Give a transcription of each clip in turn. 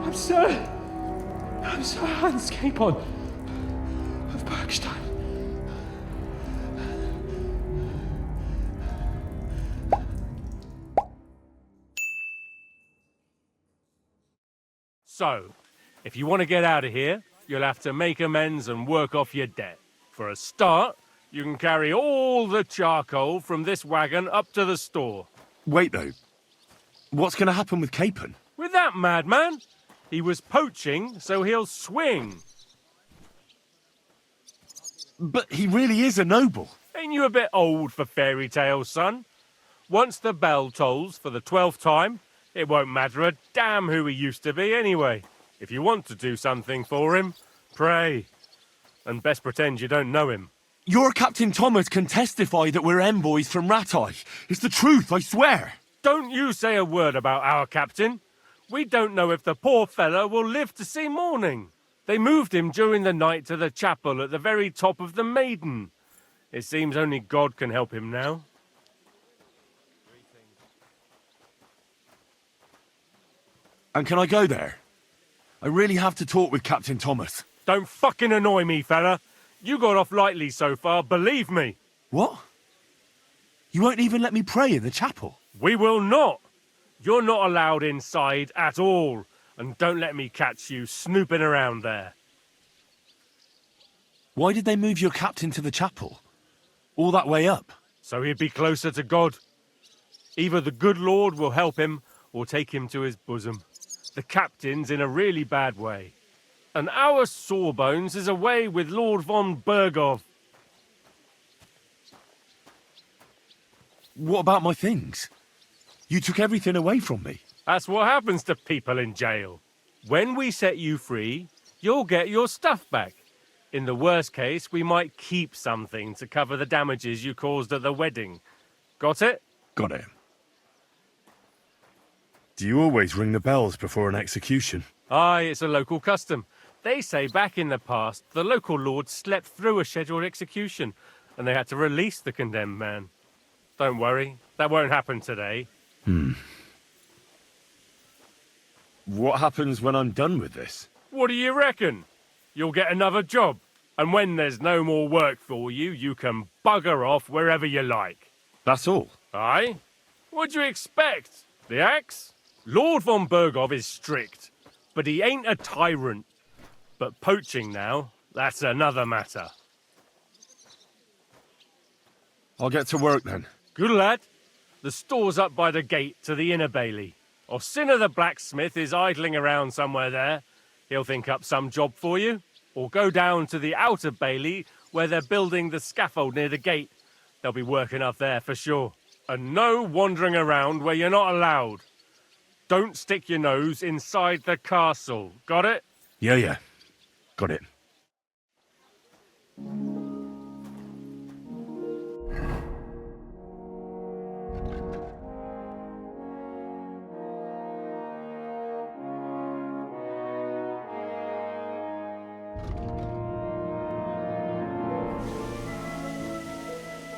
I'm Sir Hans Capon of Bergstein. So, if you want to get out of here, you'll have to make amends and work off your debt. For a start, you can carry all the charcoal from this wagon up to the store. Wait, though. What's going to happen with Capon? With that madman, he was poaching, so he'll swing. But he really is a noble. Ain't you a bit old for fairy tales, son? Once the bell tolls for the 12th time, it won't matter a damn who he used to be anyway. If you want to do something for him, pray. And best pretend you don't know him. Your Captain Thomas can testify that we're envoys from Ratai. It's the truth, I swear. Don't you say a word about our captain. We don't know if the poor fellow will live to see morning. They moved him during the night to the chapel at the very top of the Maiden. It seems only God can help him now. And can I go there? I really have to talk with Captain Thomas. Don't fucking annoy me, fella. You got off lightly so far, believe me. What? You won't even let me pray in the chapel? We will not. You're not allowed inside at all. And don't let me catch you snooping around there. Why did they move your captain to the chapel? All that way up? So he'd be closer to God. Either the good Lord will help him or take him to his bosom. The captain's in a really bad way. And our Sawbones is away with Lord von Bergov. What about my things? You took everything away from me. That's what happens to people in jail. When we set you free, you'll get your stuff back. In the worst case, we might keep something to cover the damages you caused at the wedding. Got it? Got it. Do you always ring the bells before an execution? Aye, it's a local custom. They say back in the past, the local lord slept through a scheduled execution, and they had to release the condemned man. Don't worry, that won't happen today. What happens when I'm done with this? What do you reckon? You'll get another job, and when there's no more work for you, you can bugger off wherever you like. That's all? Aye? What'd you expect? The axe? Lord von Bergov is strict, but he ain't a tyrant. But poaching now, that's another matter. I'll get to work then. Good lad. The store's up by the gate to the inner bailey. Orsina the blacksmith is idling around somewhere there. He'll think up some job for you. Or go down to the outer bailey where they're building the scaffold near the gate. They'll be working up there for sure. And no wandering around where you're not allowed. Don't stick your nose inside the castle. Got it? Yeah. Got it.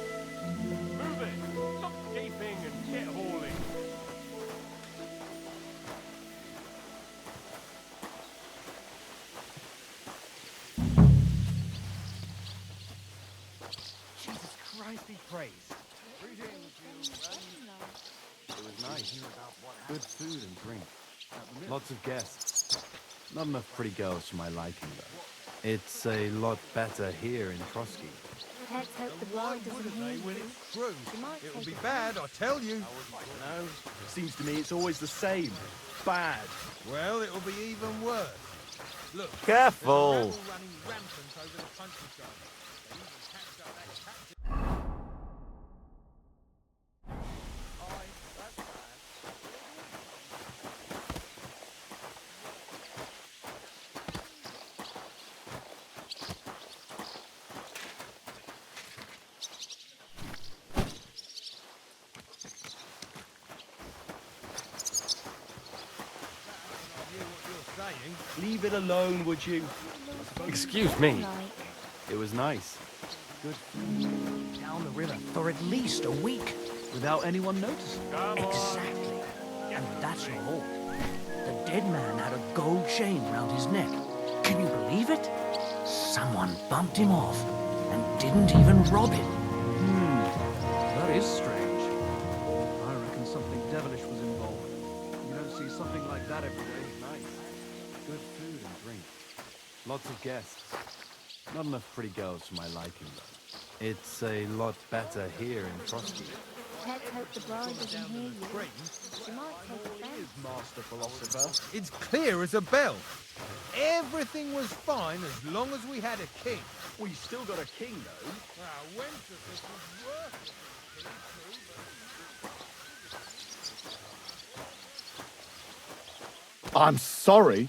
Move it. Stop gaping and get hauling. Jesus Christ be praised. It was nice. Good food and drink. Lots of guests. Not enough pretty girls for my liking, though. It's a lot better here in Trosky. Let's hope the world doesn't hear you. When it's true, You might it'll take be it. bad, I tell you. No, seems to me it's always the same. Bad. Well, it'll be even worse. Look, Careful. there's a rabble running rampant over the countryside. They even catched up that captain. Leave it alone, would you? Excuse me. It was nice. Good food. Down the river for at least a week. Without anyone noticing. Come on. Exactly. And that's not all. The dead man had a gold chain round his neck. Can you believe it? Someone bumped him off and didn't even rob him. That is strange. I reckon something devilish was involved. You don't see something like that every day. Nice. Good food and drink. Lots of guests. Not enough pretty girls for my liking, though. It's a lot better here in Trosky. Let's hope the bride doesn't hear you. She might take offense. Master philosopher. It's clear as a bell. Everything was fine as long as we had a king. We still got a king, though. Well, Wenceslas was worth it. I'm sorry.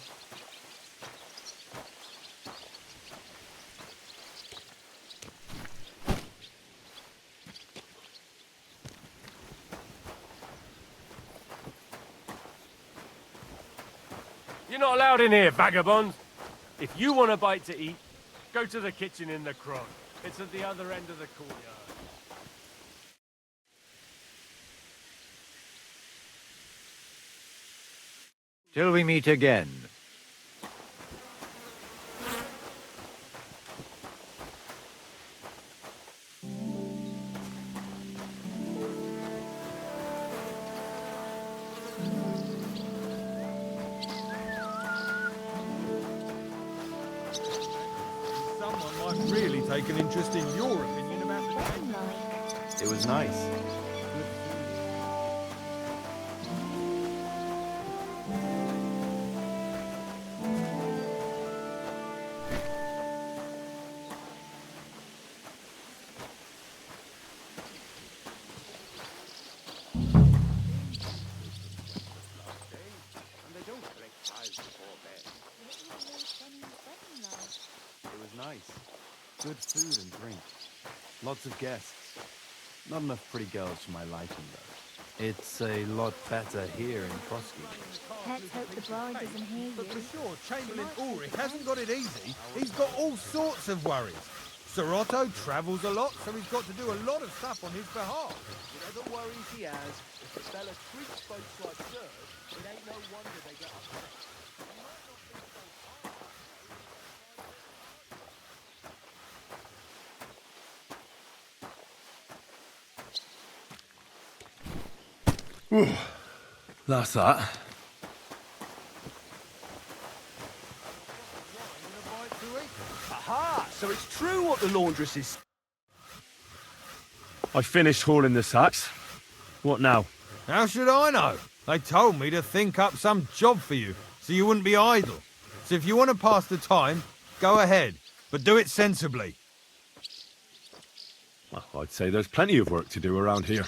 You're not allowed in here, vagabond. If you want a bite to eat, go to the kitchen in the Krog. It's at the other end of the courtyard. Till we meet again. Someone might really take an interest in your opinion about the game. Like, It was nice. It was nice. Good food and drink. Lots of guests. Not enough pretty girls for my liking, though. It's a lot better here in Trosky. let's hope the bride doesn't hear But you. for sure, Chamberlain Ulrich hasn't got it easy. He's got all sorts of worries. Sir Otto travels a lot, so he's got to do a lot of stuff on his behalf. Whatever worries he has, if the fella treats folks like sirs, it ain't no wonder they get upset. That's that. Aha! So it's true what the laundress is. I finished hauling the sacks. What now? How should I know? They told me to think up some job for you, so you wouldn't be idle. So if you want to pass the time, go ahead, but do it sensibly. Well, I'd say there's plenty of work to do around here.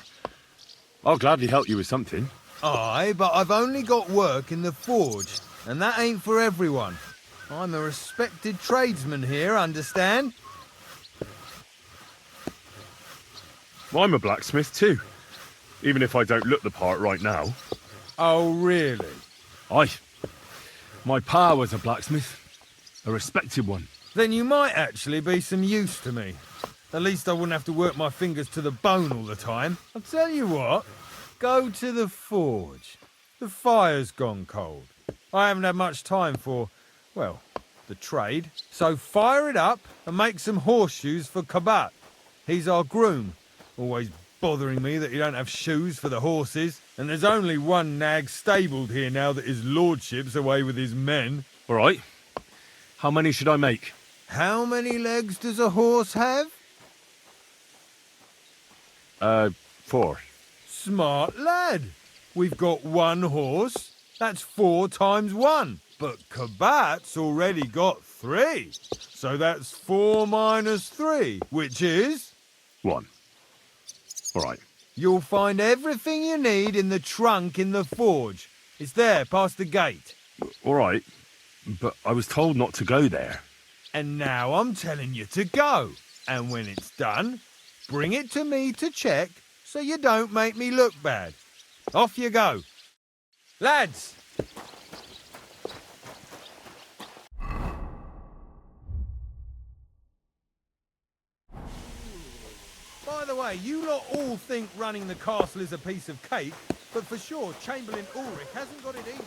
I'll gladly help you with something. Aye, but I've only got work in the forge, and that ain't for everyone. I'm a respected tradesman here, understand? I'm a blacksmith too, even if I don't look the part right now. Oh, really? Aye. My pa was a blacksmith, a respected one. Then you might actually be some use to me. At least I wouldn't have to work my fingers to the bone all the time. I'll tell you what, go to the forge. The fire's gone cold. I haven't had much time for, well, the trade. So fire it up and make some horseshoes for Kabat. He's our groom. Always bothering me that you don't have shoes for the horses. And there's only one nag stabled here now that his lordship's away with his men. All right. How many should I make? How many legs does a horse have? 4. Smart lad. We've got one horse. That's 4 times 1. But Kabat's already got 3. So that's 4 minus 3, which is... 1. All right. You'll find everything you need in the trunk in the forge. It's there, past the gate. All right. But I was told not to go there. And now I'm telling you to go. And when it's done, bring it to me to check so you don't make me look bad. Off you go. Lads! By the way, you lot all think running the castle is a piece of cake, but for sure Chamberlain Ulrich hasn't got it easy.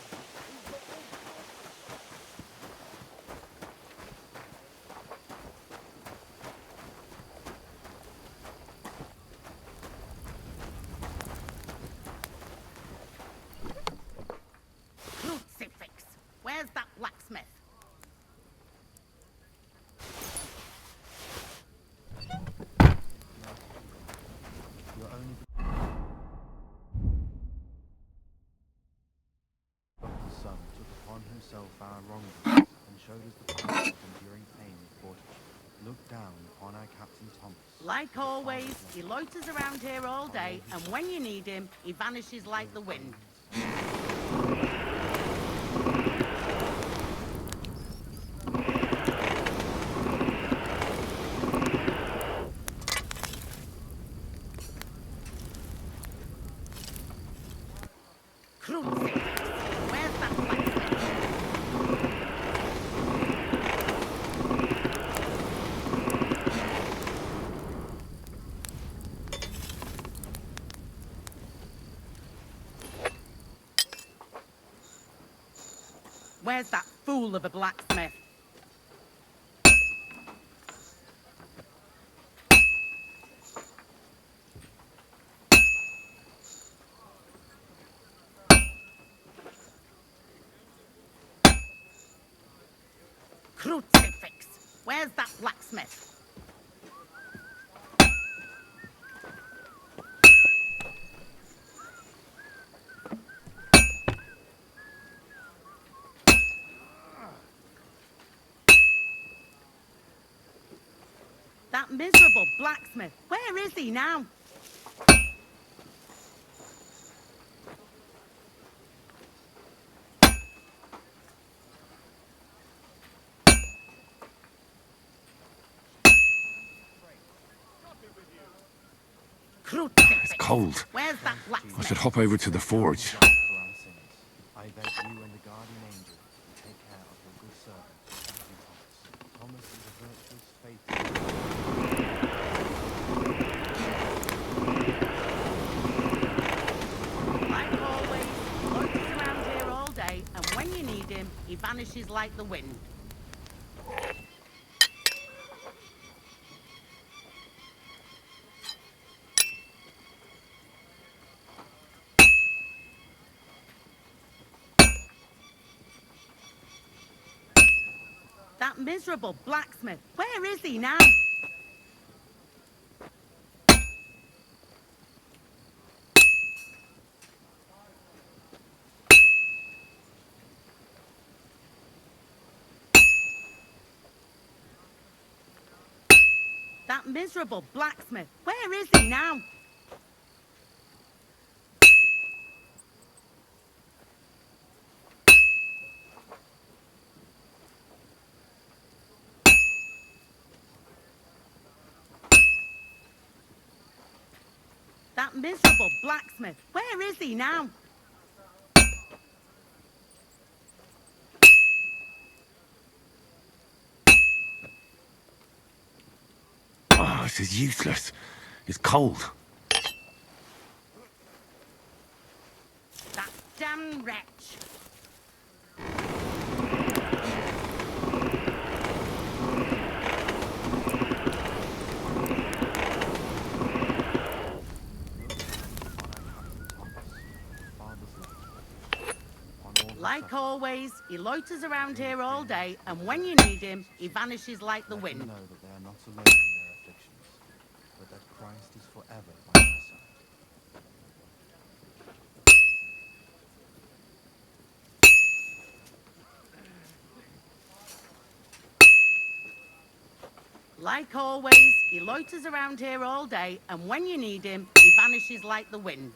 yourself our wrongdoing and showed us the path of enduring pain with fortitude. Look down upon our Captain Thomas. Like always, he loiters around here all day, and when you need him, he vanishes like the wind. Crucifix! Where's that blacksmith? Where's that fool of a blacksmith? Crucifix! Where's that blacksmith? That miserable blacksmith. Where is he now? Crucifix. It's cold. Where's that I blacksmith? should hop over to the forge. For our sins, I beg you and the guardian angel to take care of your good servant, Captain Thomas. Thomas is a virtuous, faithful. Like always, he loiters around here all day, and when you need him, he vanishes like the wind. That miserable blacksmith. Where is he now? That miserable blacksmith. Where is he now? That miserable blacksmith. Where is he now? Oh, this is useless. It's cold. That damn wretch. Like always, he loiters around here all day, and when you need him, he vanishes like the Let wind. them know that they are not alone in their afflictions, but that Christ is forever by their side. Like always, he loiters around here all day, and when you need him, he vanishes like the wind.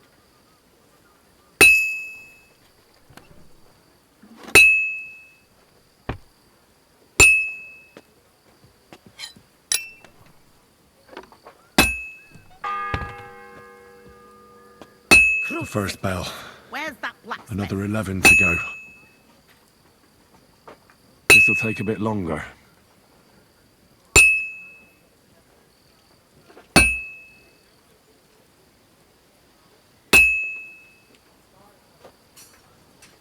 The first bell. Where's that blacksmith? Another 11 to go. This'll take a bit longer.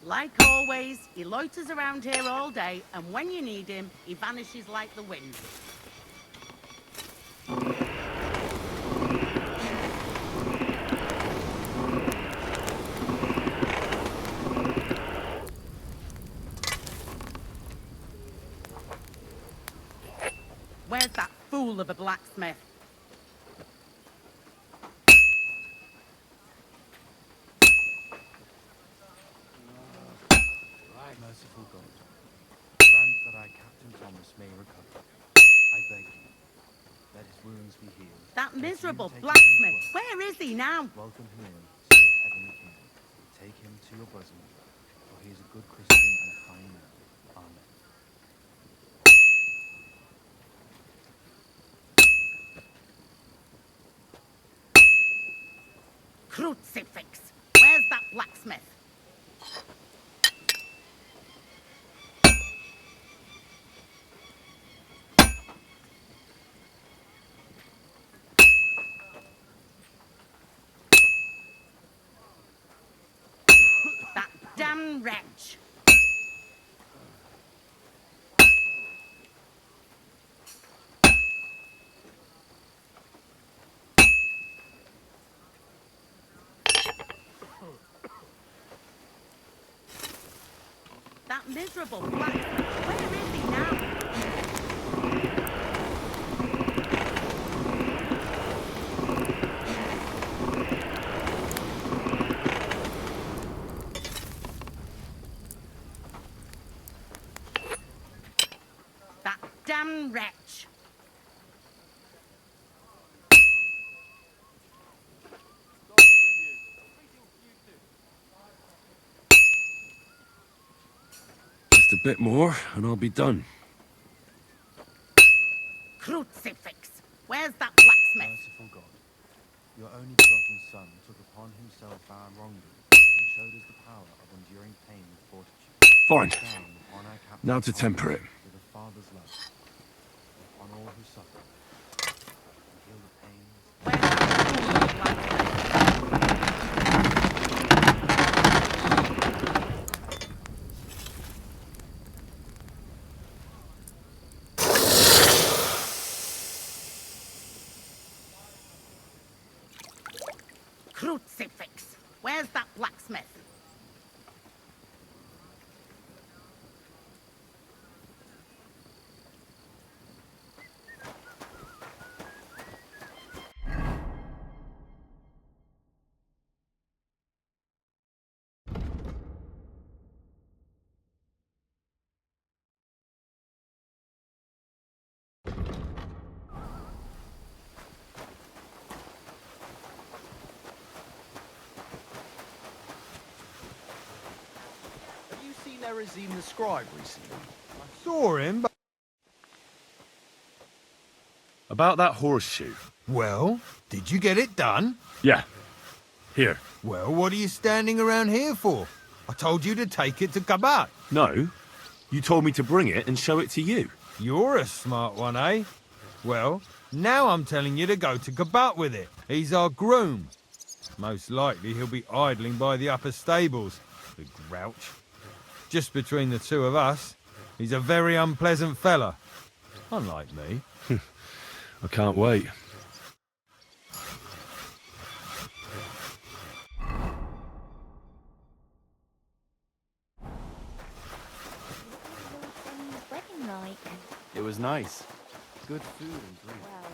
Like always, he loiters around here all day, and when you need him, he vanishes like the wind. Where's that fool of a blacksmith? Merciful God, grant that our Captain Thomas may recover. I beg you, let his wounds be healed. That Let you miserable take him blacksmith. in his work. Where is he now? Welcome him in to your heavenly kingdom. Take him to your bosom, for he is a good Christian and a fine man. Amen. Crucifix. Where's that blacksmith? That damn wretch. That miserable blacksmith. Where is he now? That damn wretch. Just a bit more, and I'll be done. Crucifix. Where's that blacksmith? Merciful God, your only begotten Son took upon himself our wrongdoing and showed us the power of enduring pain with fortitude. Fine. Down upon our Captain Now to Thomas temper it. with a Father's love, upon all who suffer, and heal the pains. Where's that blacksmith? Crucifix. Where's that blacksmith? Have you seen Erazim the scribe recently? I saw him, but... About that horseshoe. Well, did you get it done? Yeah. Here. Well, what are you standing around here for? I told you to take it to Kabat. No. You told me to bring it and show it to you. You're a smart one, eh? Well, now I'm telling you to go to Kabat with it. He's our groom. Most likely he'll be idling by the upper stables, the grouch. Just between the two of us, he's a very unpleasant fella. Unlike me. I can't wait. Wedding night. It was nice. Good food and drink. Well,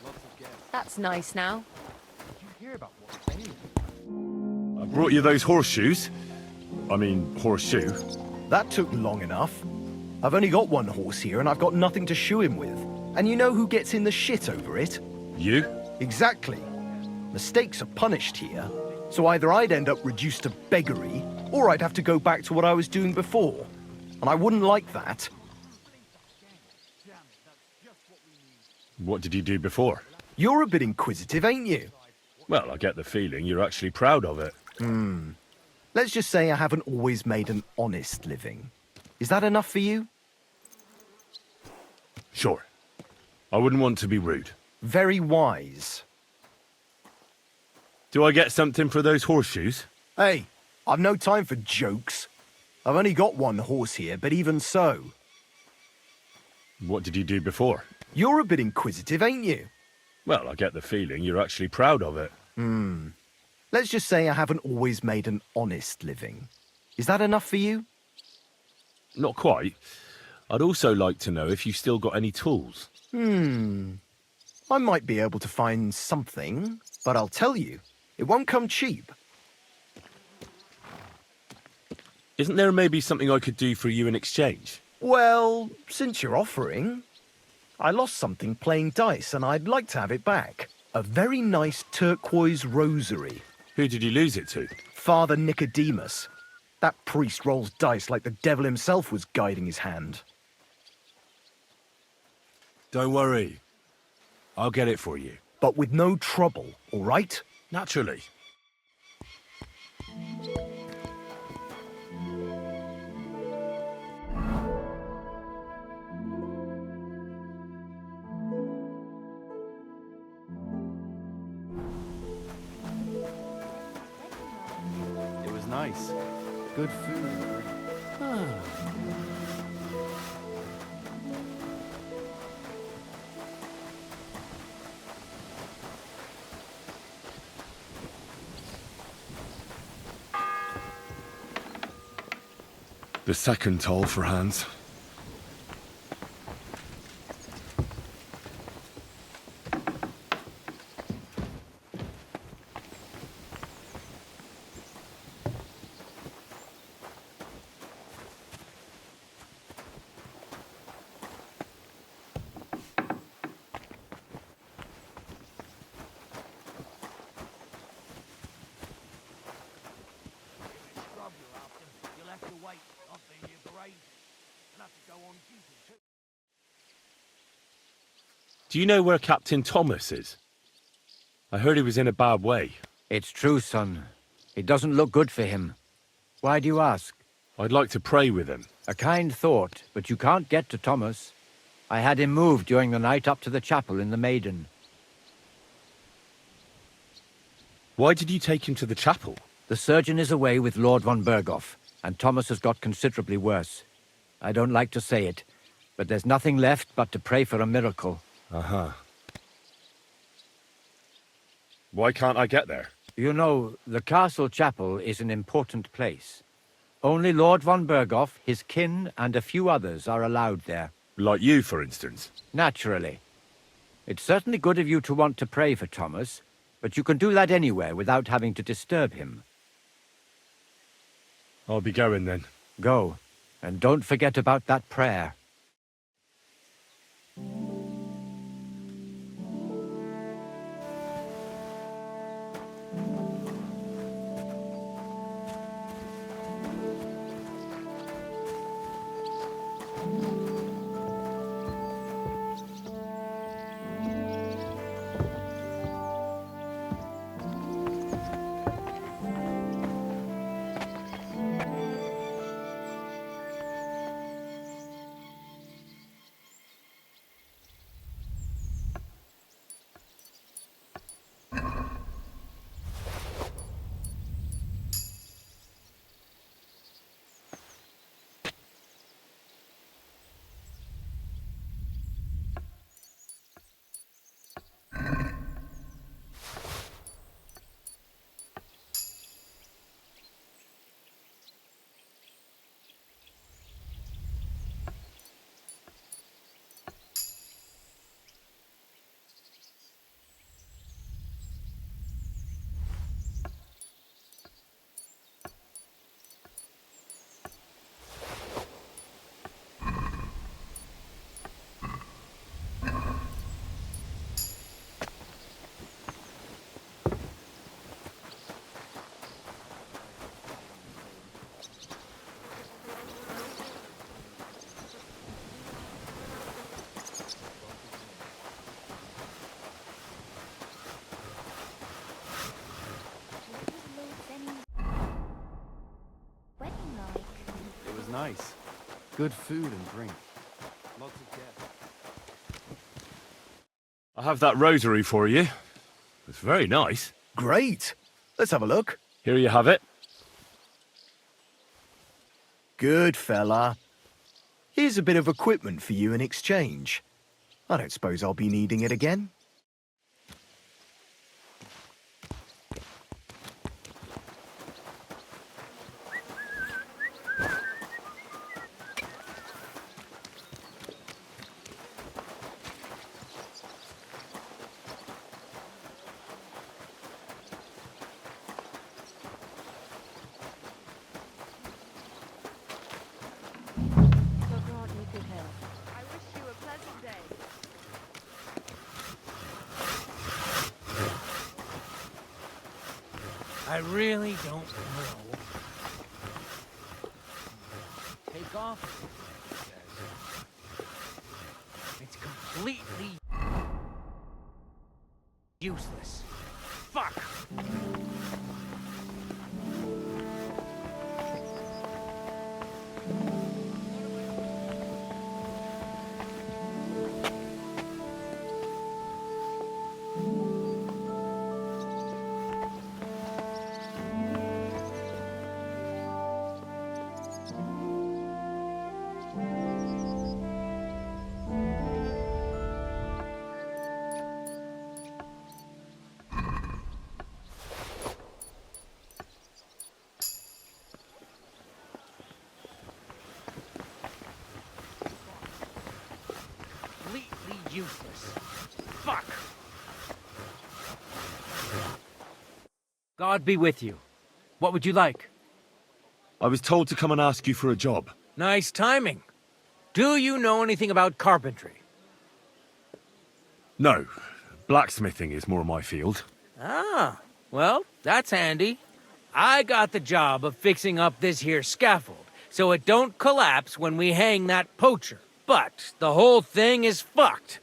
Lots of guests. that's nice now. Did you hear about what they I brought you those horseshoes. I mean, horseshoe. That took long enough. I've only got one horse here and I've got nothing to shoe him with. And you know who gets in the shit over it? You? Exactly. Mistakes are punished here. So either I'd end up reduced to beggary, or I'd have to go back to what I was doing before. And I wouldn't like that. What did you do before? You're a bit inquisitive, ain't you? Well, I get the feeling you're actually proud of it. Let's just say I haven't always made an honest living. Is that enough for you? Sure. I wouldn't want to be rude. Very wise. Do I get something for those horseshoes? Hey, I've no time for jokes. I've only got one horse here, but even so. What did you do before? You're a bit inquisitive, ain't you? Well, I get the feeling you're actually proud of it. Let's just say I haven't always made an honest living. Is that enough for you? Not quite. I'd also like to know if you still got any tools. I might be able to find something, but I'll tell you, it won't come cheap. Isn't there maybe something I could do for you in exchange? Well, since you're offering, I lost something playing dice and I'd like to have it back. A very nice turquoise rosary. Who did you lose it to? Father Nicodemus. That priest rolls dice like the devil himself was guiding his hand. Don't worry. I'll get it for you. But with no trouble, all right? Naturally. It was nice. Good food and drink. The second toll for Hans. Do you know where Captain Thomas is? I heard he was in a bad way. It's true, son. It doesn't look good for him. Why do you ask? I'd like to pray with him. A kind thought, but you can't get to Thomas. I had him moved during the night up to the chapel in the Maiden. Why did you take him to the chapel? The surgeon is away with Lord von Berghoff, and Thomas has got considerably worse. I don't like to say it, but there's nothing left but to pray for a miracle. Why can't I get there? You know, the castle chapel is an important place. Only Lord von Berghoff, his kin, and a few others are allowed there. Like you, for instance. Naturally. It's certainly good of you to want to pray for Thomas, but you can do that anywhere without having to disturb him. I'll be going then. Go, and don't forget about that prayer. It was nice. Good food and drink. Lots of guests. I have that rosary for you. It's very nice. Great. Let's have a look. Here you have it. Good fella. Here's a bit of equipment for you in exchange. I don't suppose I'll be needing it again. I really don't know. Take off. It's completely useless. Fuck! Useless. Fuck! God be with you. What would you like? I was told to come and ask you for a job. Nice timing. Do you know anything about carpentry? No. Blacksmithing is more my field. Ah, well, that's handy. I got the job of fixing up this here scaffold, so it don't collapse when we hang that poacher. But the whole thing is fucked.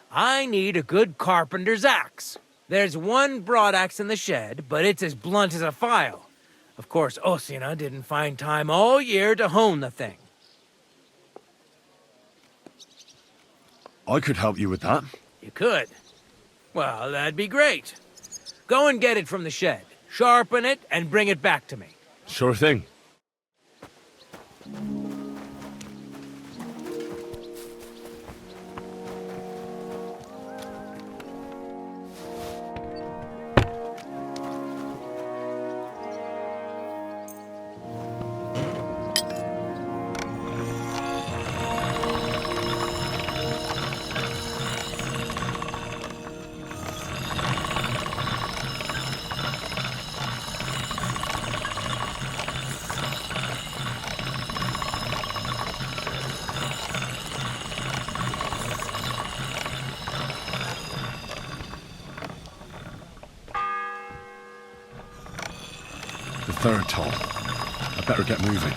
I need a good carpenter's axe. There's one broadaxe in the shed, but it's as blunt as a file. Of course, Osina didn't find time all year to hone the thing. I could help you with that. You could? Well, that'd be great. Go and get it from the shed, sharpen it, and bring it back to me. Sure thing. The third tall. I better get moving.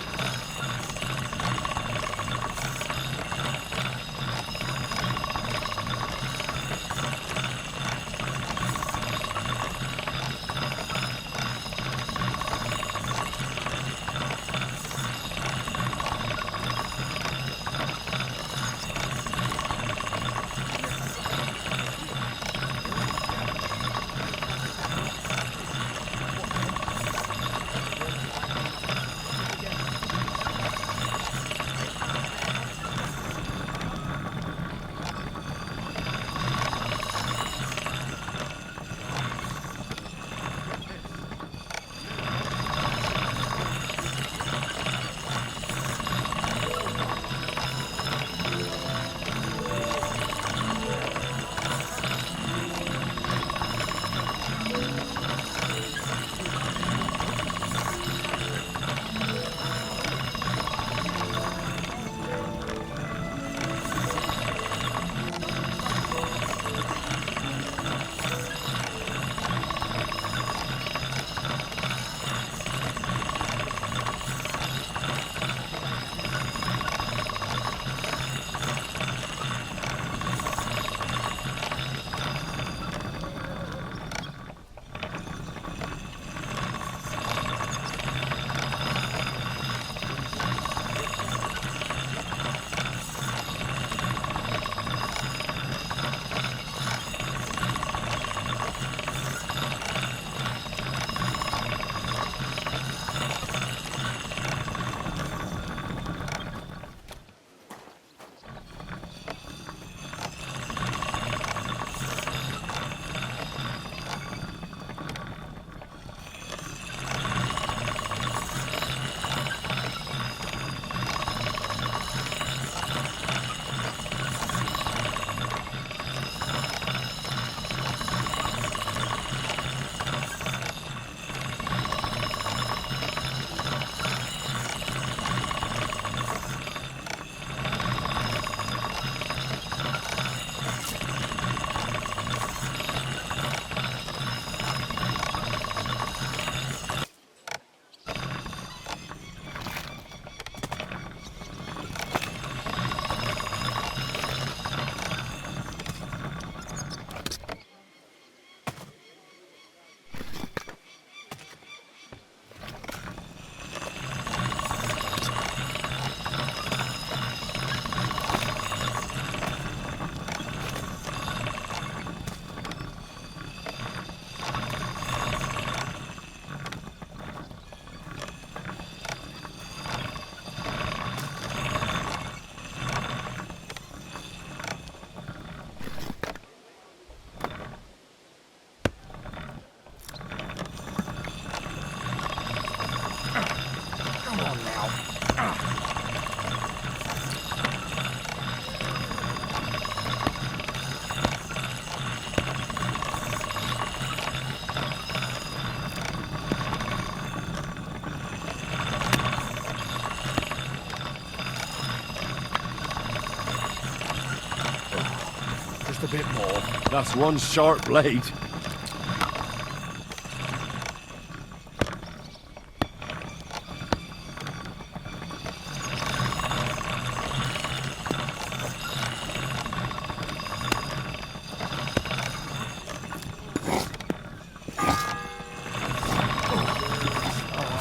bit more. That's one sharp blade.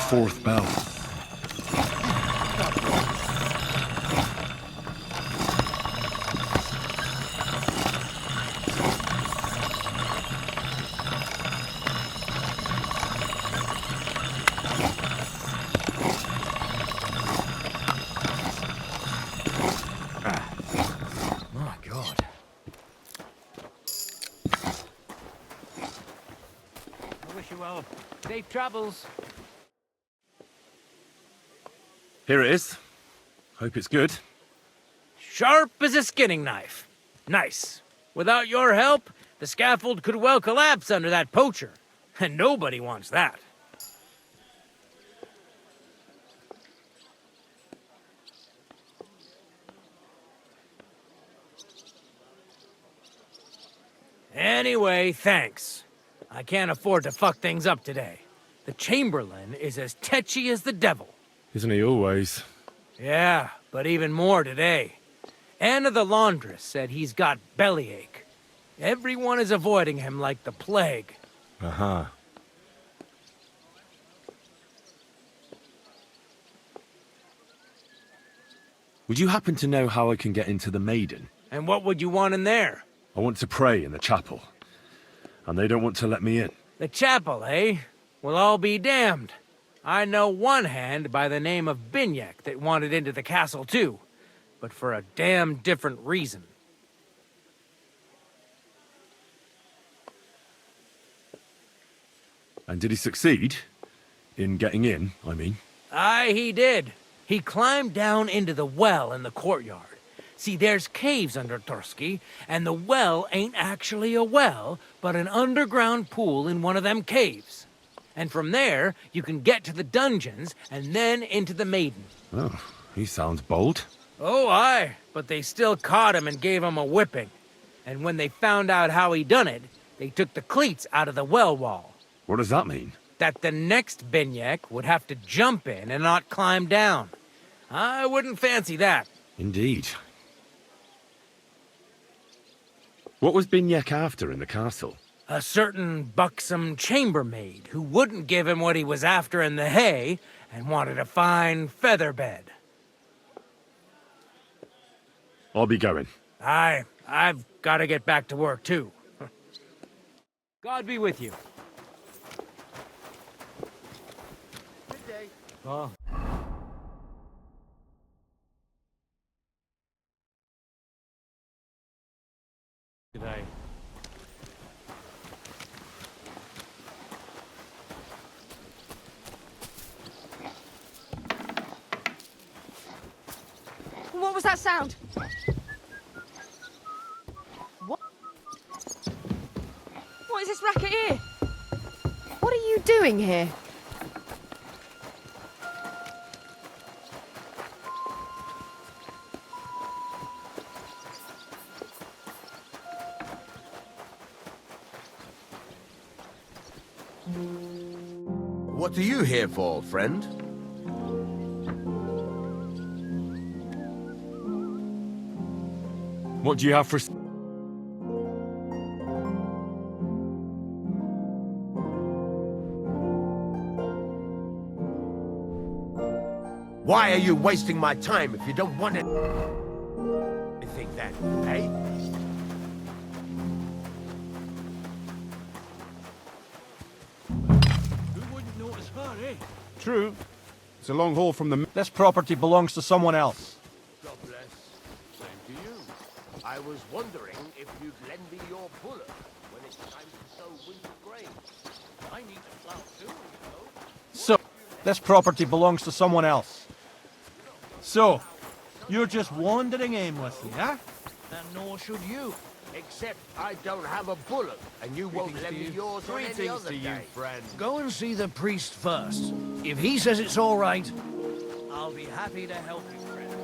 Fourth bell. My God. I wish you well. Safe travels. Here it is. Hope it's good. Sharp as a skinning knife. Nice. Without your help, the scaffold could well collapse under that poacher. And nobody wants that. Anyway, thanks. I can't afford to fuck things up today. The Chamberlain is as tetchy as the devil. Isn't he always? Yeah, but even more today. Anna the laundress said he's got bellyache. Everyone is avoiding him like the plague. Uh-huh. Would you happen to know how I can get into the Maiden? And what would you want in there? I want to pray in the chapel. And they don't want to let me in. The chapel, eh? Well, I'll be damned. I know one hand by the name of Binyek that wanted into the castle too, but for a damn different reason. And did he succeed? In getting in, I mean? Aye, he did. He climbed down into the well in the courtyard. See, there's caves under Trosky, and the well ain't actually a well, but an underground pool in one of them caves. And from there, you can get to the dungeons, and then into the Maiden. Oh, he sounds bold. Oh, aye, but they still caught him and gave him a whipping. And when they found out how he done it, they took the cleats out of the well wall. What does that mean? That the next Binyek would have to jump in and not climb down. I wouldn't fancy that. Indeed. What was Binyek after in the castle? A certain buxom chambermaid who wouldn't give him what he was after in the hay and wanted a fine feather bed. I'll be going. Aye, I've got to get back to work too. God be with you. Good day. Oh. Good day. What was that sound? What? What is this racket here? What are you doing here? What are you here for, friend? What do you have for... Why are you wasting my time if you don't want it? I think that, eh? Who wouldn't notice her, eh? True. It's a long haul from the... This property belongs to someone else. God bless. Same to you. I was wondering if you'd lend me your bullock when it's time to sow winter grain. I need to plow too, you know. So, this property belongs to someone else. So, you're just wandering aimlessly, huh? And nor should you. Except I don't have a bullock, and you won't lend me yours on any other day. friend. Go and see the priest first. If he says it's all right, I'll be happy to help you, friend.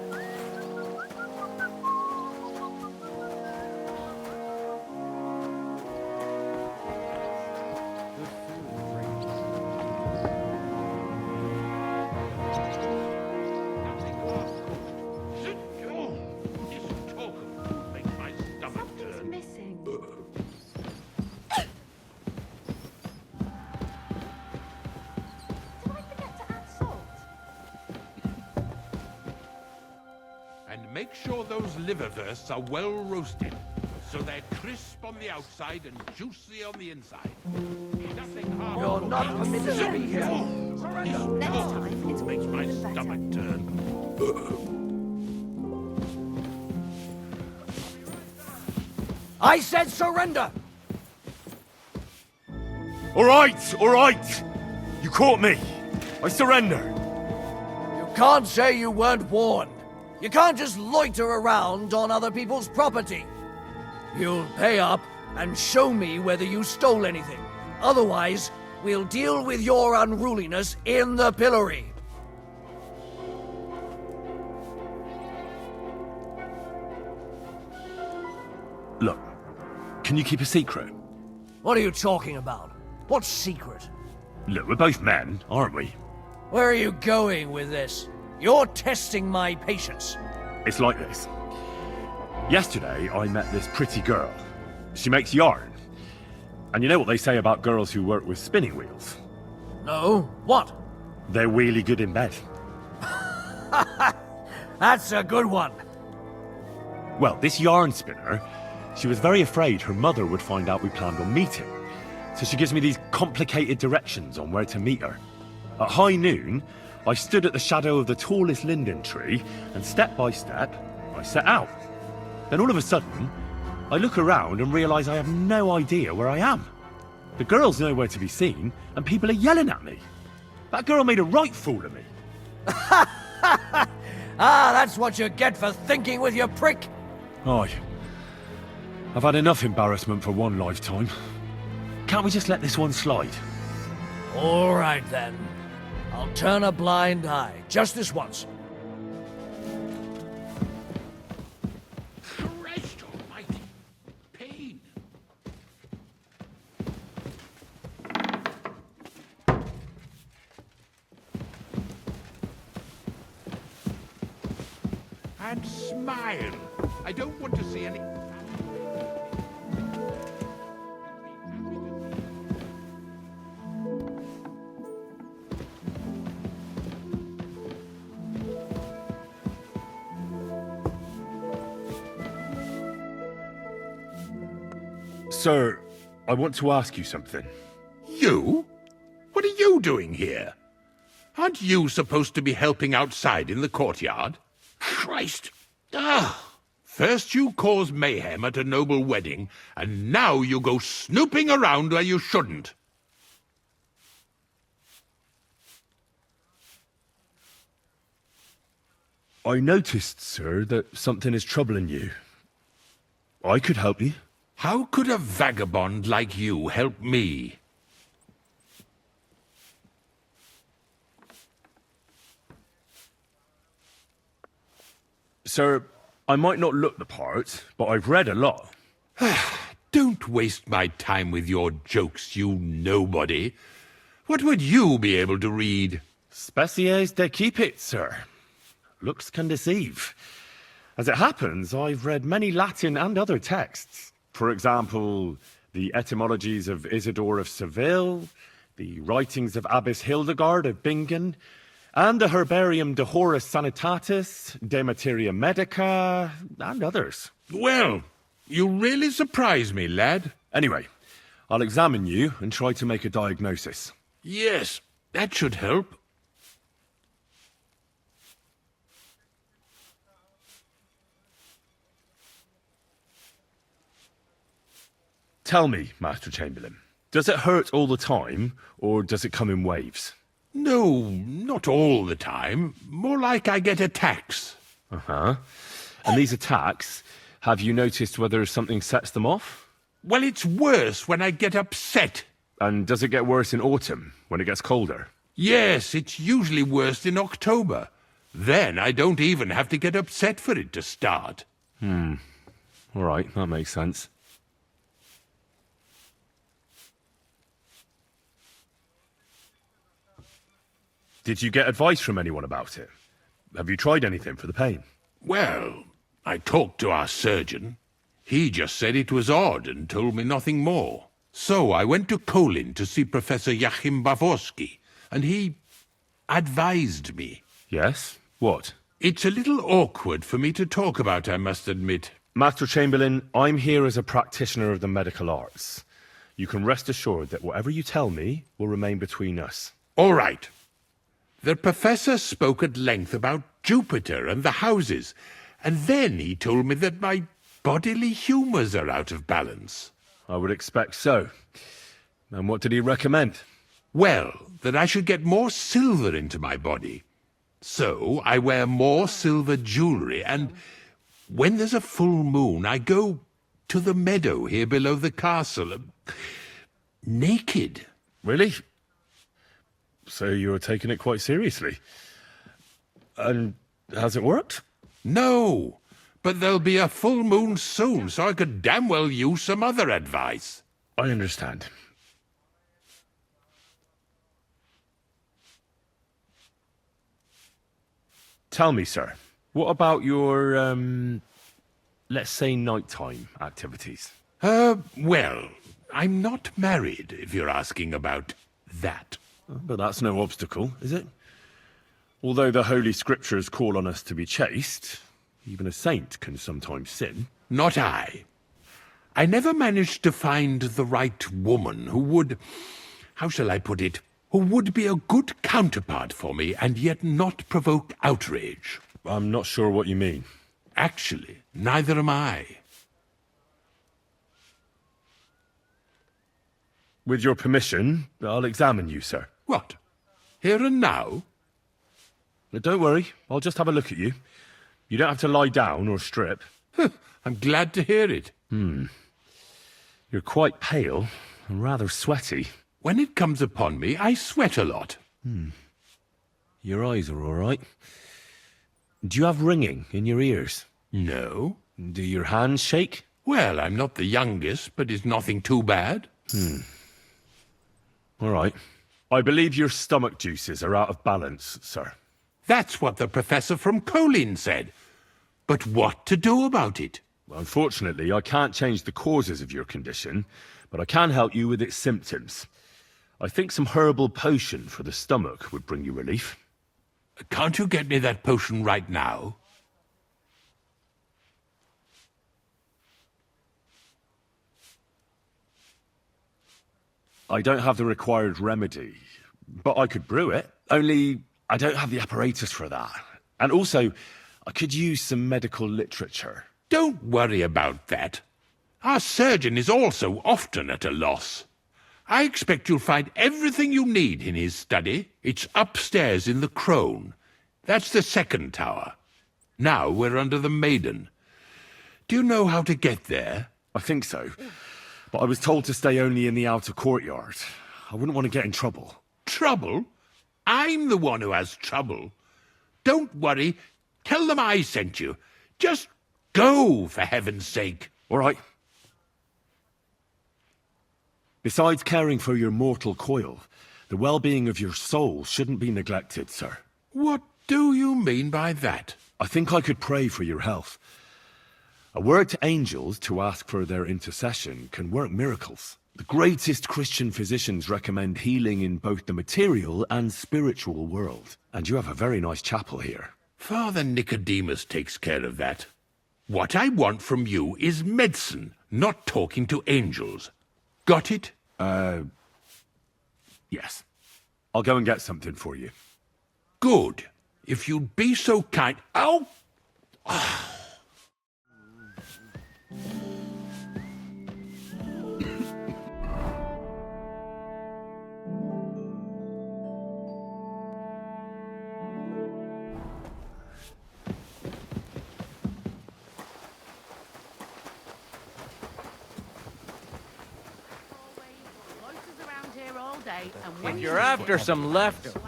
Make sure those liverwursts are well roasted, so they're crisp on the outside and juicy on the inside. Nothing harm. You're not permitted to be here. Next time, it's Makes my even better. stomach turn. I said surrender! All right. You caught me. I surrender. You can't say you weren't warned. You can't just loiter around on other people's property. You'll pay up and show me whether you stole anything. Otherwise, we'll deal with your unruliness in the pillory. Look, can you keep a secret? What are you talking about? What secret? Look, we're both men, aren't we? Where are you going with this? You're testing my patience. It's like this. Yesterday, I met this pretty girl. She makes yarn. And you know what they say about girls who work with spinning wheels? No? What? They're really good in bed. That's a good one. Well, this yarn spinner, she was very afraid her mother would find out we planned on meeting. So she gives me these complicated directions on where to meet her. At high noon, I stood at the shadow of the tallest linden tree, and step by step, I set out. Then all of a sudden, I look around and realise I have no idea where I am. The girl's nowhere to be seen, and people are yelling at me. That girl made a right fool of me. That's what you get for thinking with your prick. Aye. I've had enough embarrassment for one lifetime. Can't we just let this one slide? All right, then. I'll turn a blind eye, just this once. Christ almighty. Pain. And smile. I don't want to see any... Sir, I want to ask you something. You? What are you doing here? Aren't you supposed to be helping outside in the courtyard? Christ! First you cause mayhem at a noble wedding, and now you go snooping around where you shouldn't. I noticed, sir, that something is troubling you. I could help you. How could a vagabond like you help me? Sir, I might not look the part, but I've read a lot. Don't waste my time with your jokes, you nobody. What would you be able to read? Species de cipit, sir. Looks can deceive. As it happens, I've read many Latin and other texts. For example, the etymologies of Isidore of Seville, the writings of Abbess Hildegard of Bingen, and the Herbarium de Horis Sanitatis, De Materia Medica, and others. Well, you really surprise me, lad. Anyway, I'll examine you and try to make a diagnosis. Yes, that should help. Tell me, Master Chamberlain, does it hurt all the time, or does it come in waves? No, not all the time. More like I get attacks. Uh-huh. And these attacks, have you noticed whether something sets them off? Well, it's worse when I get upset. And does it get worse in autumn, when it gets colder? Yes, it's usually worse in October. Then I don't even have to get upset for it to start. All right, that makes sense. Did you get advice from anyone about it? Have you tried anything for the pain? Well, I talked to our surgeon. He just said it was odd and told me nothing more. So I went to Kolin to see Professor Joachim Bavorsky, and he advised me. Yes? What? It's a little awkward for me to talk about, I must admit. Master Chamberlain, I'm here as a practitioner of the medical arts. You can rest assured that whatever you tell me will remain between us. All right. The professor spoke at length about Jupiter and the houses, and then he told me that my bodily humours are out of balance. I would expect so. And what did he recommend? Well, that I should get more silver into my body. So I wear more silver jewellery, and when there's a full moon, I go to the meadow here below the castle, naked. Really? So you're taking it quite seriously. And has it worked? No, but there'll be a full moon soon, so I could damn well use some other advice. I understand. Tell me, sir, what about your, let's say nighttime activities? Well, I'm not married, if you're asking about that. But that's no obstacle, is it? Although the Holy Scriptures call on us to be chaste, even a saint can sometimes sin. Not I. I never managed to find the right woman who would, how shall I put it, who would be a good counterpart for me and yet not provoke outrage. I'm not sure what you mean. Actually, neither am I. With your permission, I'll examine you, sir. What? Here and now? Don't worry, I'll just have a look at you. You don't have to lie down or strip. I'm glad to hear it. You're quite pale and rather sweaty. When it comes upon me, I sweat a lot. Your eyes are all right. Do you have ringing in your ears? No. Do your hands shake? Well, I'm not the youngest, but it's nothing too bad. All right. I believe your stomach juices are out of balance, sir. That's what the professor from Kolin said. But what to do about it? Well, unfortunately, I can't change the causes of your condition, but I can help you with its symptoms. I think some herbal potion for the stomach would bring you relief. Can't you get me that potion right now? I don't have the required remedy, but I could brew it. Only, I don't have the apparatus for that. And also, I could use some medical literature. Don't worry about that. Our surgeon is also often at a loss. I expect you'll find everything you need in his study. It's upstairs in the Crone. That's the second tower. Now we're under the Maiden. Do you know how to get there? I think so. But I was told to stay only in the outer courtyard. I wouldn't want to get in trouble. Trouble? I'm the one who has trouble. Don't worry. Tell them I sent you. Just go, for heaven's sake. All right. Besides caring for your mortal coil, the well-being of your soul shouldn't be neglected, sir. What do you mean by that? I think I could pray for your health. A word to angels to ask for their intercession can work miracles. The greatest Christian physicians recommend healing in both the material and spiritual world. And you have a very nice chapel here. Father Nicodemus takes care of that. What I want from you is medicine, not talking to angels. Got it? Yes. I'll go and get something for you. Good. If you'd be so kind... Ow! If you're after some leftovers,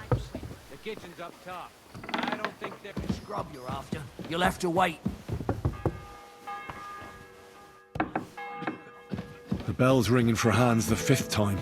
the kitchen's up top. I don't think they're... Scrub you're after. You'll have to wait. The bell's ringing for Hans the 5th time.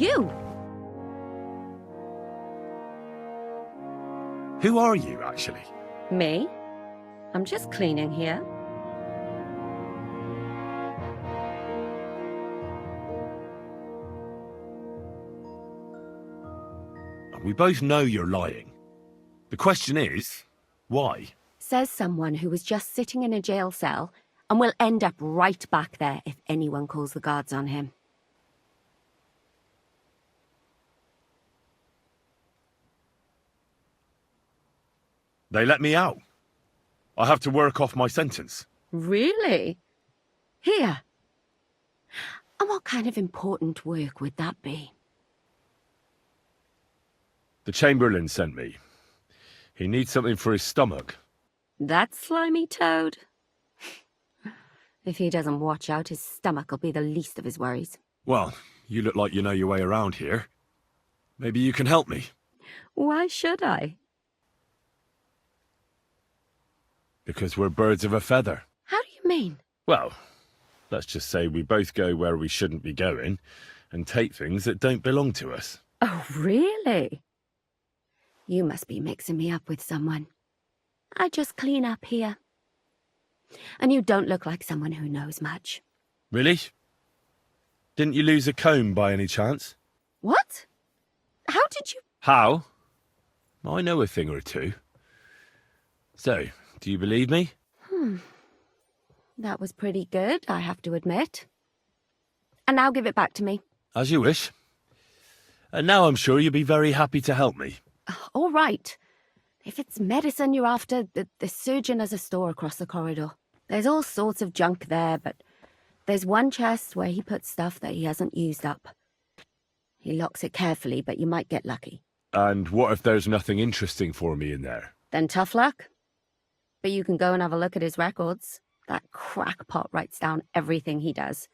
you? Who are you, actually? Me? I'm just cleaning here. We both know you're lying. The question is, why? Says someone who was just sitting in a jail cell and will end up right back there if anyone calls the guards on him. They let me out. I have to work off my sentence. Really? Here. And what kind of important work would that be? The Chamberlain sent me. He needs something for his stomach. That slimy toad? If he doesn't watch out, his stomach will be the least of his worries. Well, you look like you know your way around here. Maybe you can help me. Why should I? Because we're birds of a feather. How do you mean? Well, let's just say we both go where we shouldn't be going and take things that don't belong to us. Oh, really? You must be mixing me up with someone. I just clean up here. And you don't look like someone who knows much. Really? Didn't you lose a comb by any chance? What? How did you... How? I know a thing or two. So, do you believe me? That was pretty good, I have to admit. And now give it back to me. As you wish. And now I'm sure you'll be very happy to help me. All right. If it's medicine you're after, the surgeon has a store across the corridor. There's all sorts of junk there, but there's one chest where he puts stuff that he hasn't used up. He locks it carefully, but you might get lucky. And what if there's nothing interesting for me in there? Then tough luck. But you can go and have a look at his records. That crackpot writes down everything he does.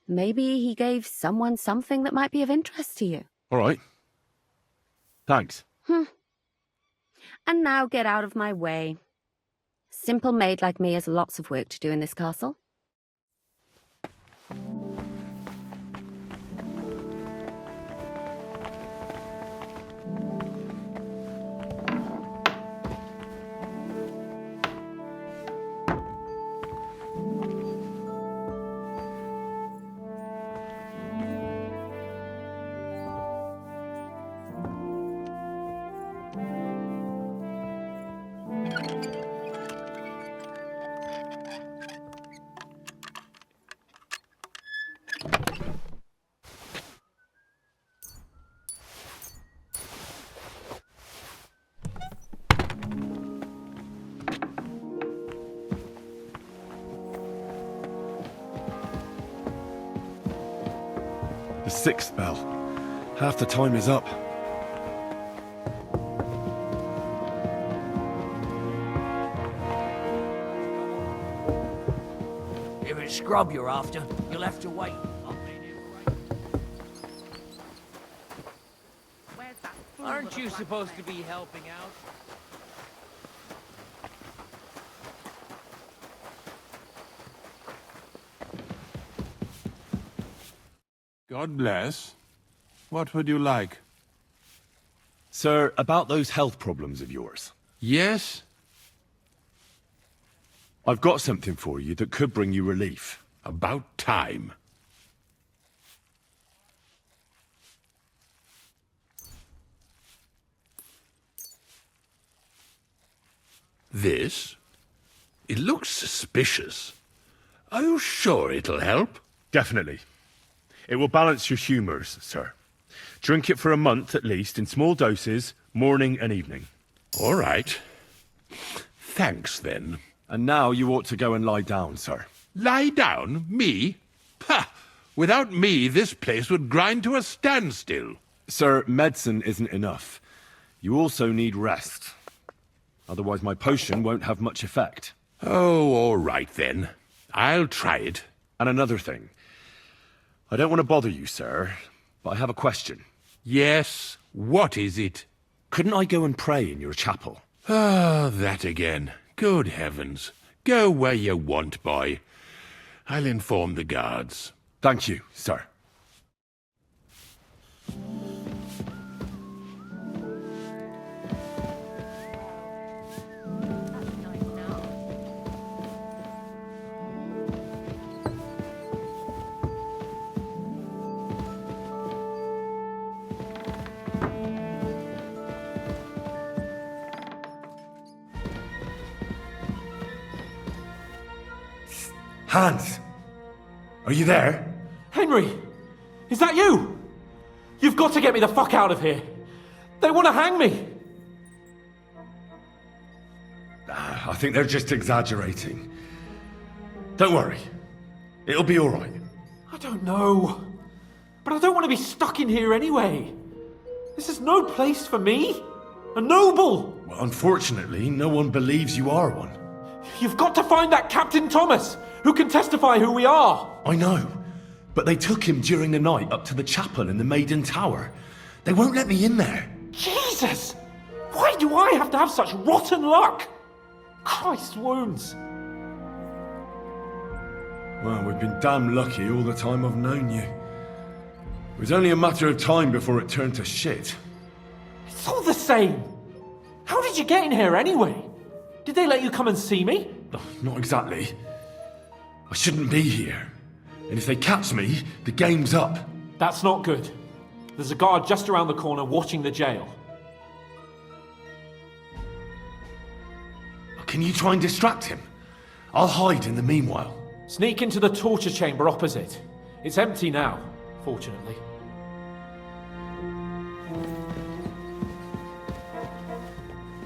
Maybe he gave someone something that might be of interest to you. All right. Thanks. And now get out of my way. Simple maid like me has lots of work to do in this castle. The sixth bell. Half the time is up. If it's scrub you're after, you'll have to wait. Aren't you supposed to be helping out? God bless. What would you like? Sir, about those health problems of yours. Yes? I've got something for you that could bring you relief. About time. This? It looks suspicious. Are you sure it'll help? Definitely. It will balance your humours, sir. Drink it for a month at least, in small doses, morning and evening. All right. Thanks, then. And now you ought to go and lie down, sir. Lie down? Me? Ha! Without me, this place would grind to a standstill. Sir, medicine isn't enough. You also need rest. Otherwise my potion won't have much effect. Oh, all right then. I'll try it. And another thing. I don't want to bother you, sir, but I have a question. Yes? What is it? Couldn't I go and pray in your chapel? Ah, that again. Good heavens. Go where you want, boy. I'll inform the guards. Thank you, sir. Hans! Are you there? Henry! Is that you? You've got to get me the fuck out of here. They want to hang me. I think they're just exaggerating. Don't worry. It'll be all right. I don't know. But I don't want to be stuck in here anyway. This is no place for me. A noble! Well, unfortunately, no one believes you are one. You've got to find that Captain Thomas, who can testify who we are. I know. But they took him during the night up to the chapel in the Maiden Tower. They won't let me in there. Jesus! Why do I have to have such rotten luck? Christ wounds. Well, we've been damn lucky all the time I've known you. It was only a matter of time before it turned to shit. It's all the same. How did you get in here anyway? Did they let you come and see me? Not exactly. I shouldn't be here. And if they catch me, the game's up. That's not good. There's a guard just around the corner watching the jail. Can you try and distract him? I'll hide in the meanwhile. Sneak into the torture chamber opposite. It's empty now, fortunately.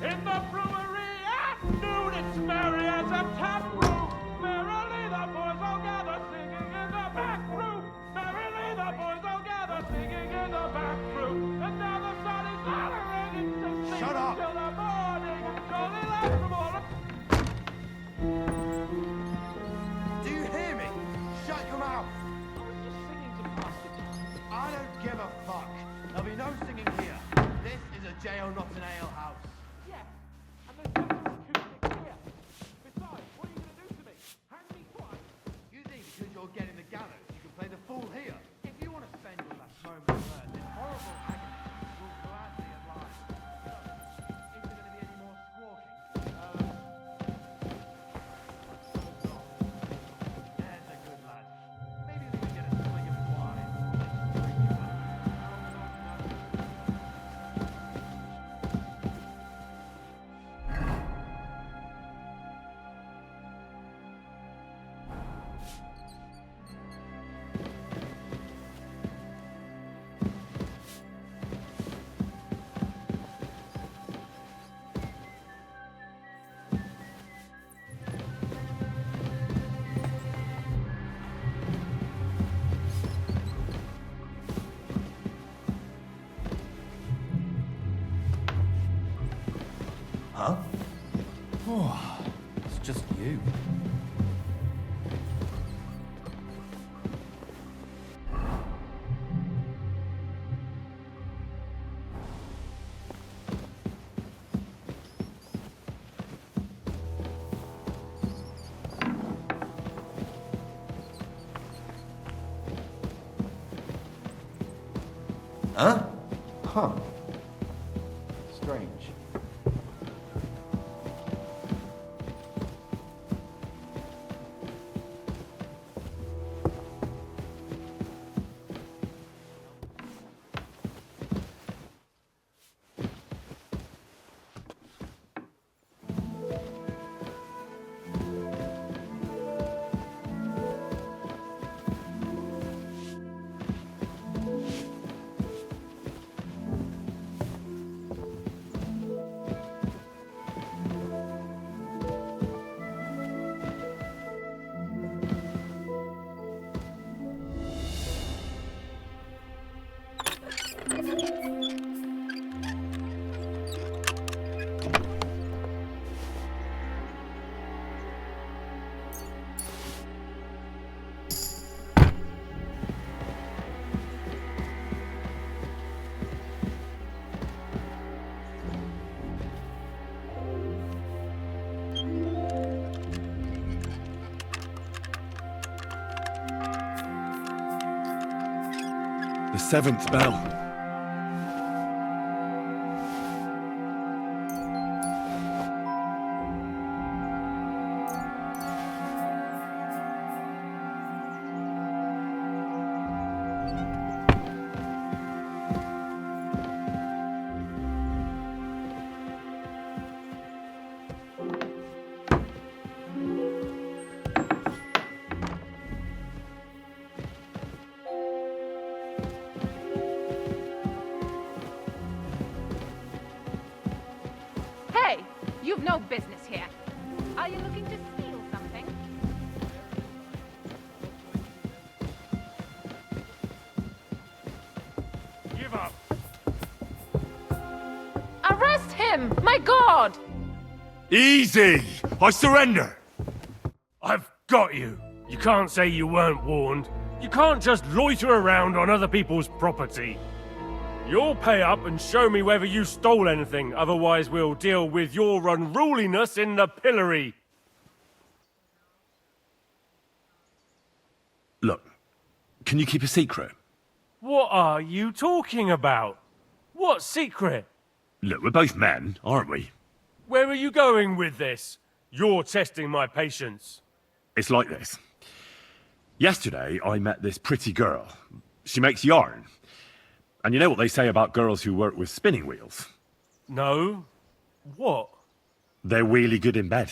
In the brewery at noon, it's merry as a tap room. Merrily the boys all gather singing in the back room. Merrily the boys all gather singing in the back room. And now the sun is hollering into sleep. Shut up! Till the morning, jolly lads from all. Do you hear me? Shut your mouth! I was just singing to pass the time. I don't give a fuck. There'll be no singing here. This is a jail, not an ale house. Yeah, and there's better acoustics here. Besides, what are you going to do to me? Hang me twice? You think because you're getting the gallows, you can play the fool here? If you want to spend your last moment on earth in horrible agony, we'll gladly oblige. Is there going to be any more squawking? There's a good lad. Maybe we can get a swig of wine. Huh? Oh, it's just you. Huh? Huh. Strange. The seventh bell. here. Are you looking to steal something? Give up. Arrest him! My God! Easy! I surrender! I've got you. You can't say you weren't warned. You can't just loiter around on other people's property. You'll pay up and show me whether you stole anything, otherwise we'll deal with your unruliness in the pillory. Look, can you keep a secret? What are you talking about? What secret? Look, we're both men, aren't we? Where are you going with this? You're testing my patience. It's like this. Yesterday, I met this pretty girl. She makes yarn. And you know what they say about girls who work with spinning wheels? No. What? They're really good in bed.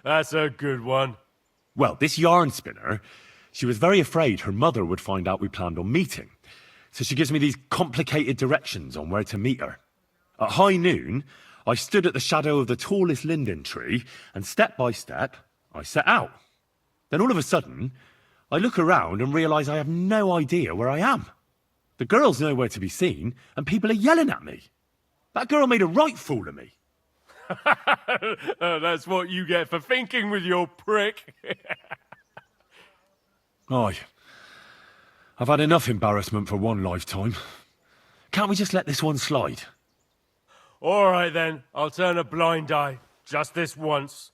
That's a good one. Well, this yarn spinner, she was very afraid her mother would find out we planned on meeting. So she gives me these complicated directions on where to meet her. At high noon, I stood at the shadow of the tallest linden tree, and step by step, I set out. Then all of a sudden, I look around and realise I have no idea where I am. The girl's nowhere to be seen, and people are yelling at me. That girl made a right fool of me. That's what you get for thinking with your prick. Aye. I've had enough embarrassment for one lifetime. Can't we just let this one slide? All right then, I'll turn a blind eye. Just this once.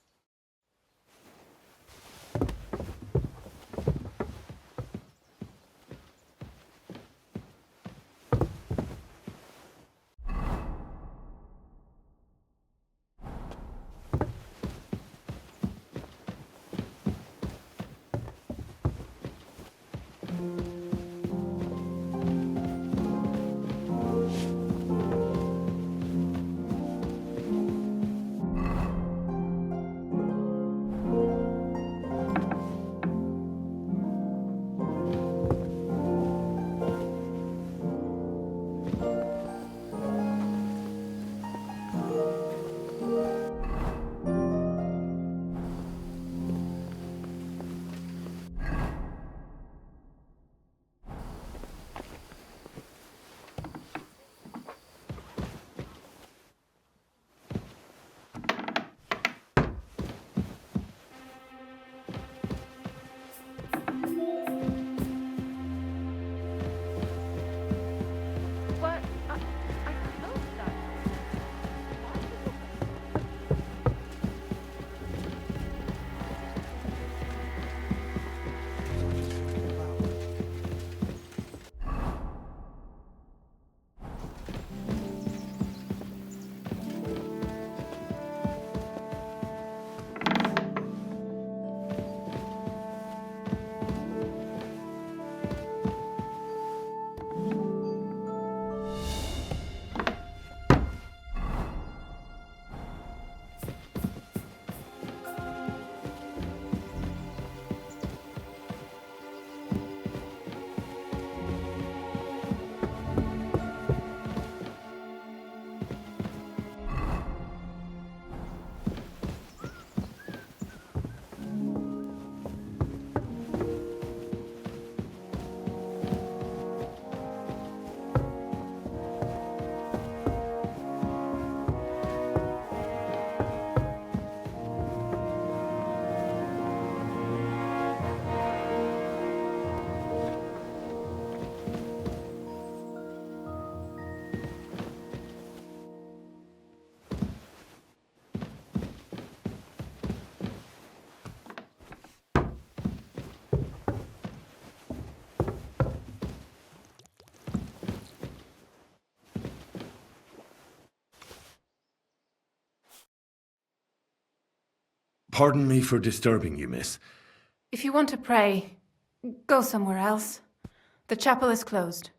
Pardon me for disturbing you, miss. If you want to pray, go somewhere else. The chapel is closed.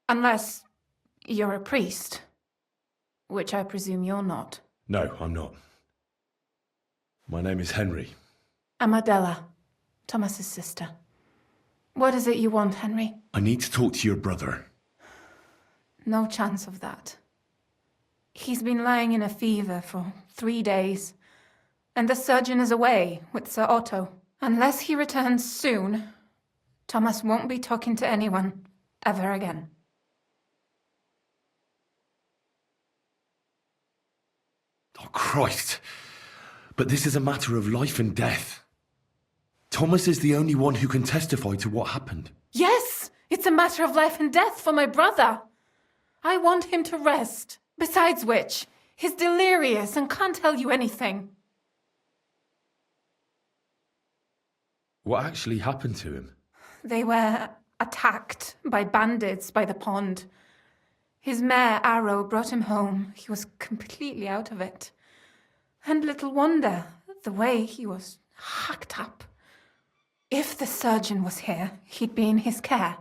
Unless you're a priest. Which I presume you're not. No, I'm not. My name is Henry. I'm Adela, Thomas's sister. What is it you want, Henry? I need to talk to your brother. No chance of that. He's been lying in a fever for 3 days, and the surgeon is away with Sir Otto. Unless he returns soon, Thomas won't be talking to anyone ever again. Oh, Christ. But this is a matter of life and death. Thomas is the only one who can testify to what happened. Yes, it's a matter of life and death for my brother. I want him to rest. Besides which, he's delirious and can't tell you anything. What actually happened to him? They were attacked by bandits by the pond. His mare, Arrow, brought him home. He was completely out of it. And little wonder, the way he was hacked up. If the surgeon was here, he'd be in his care.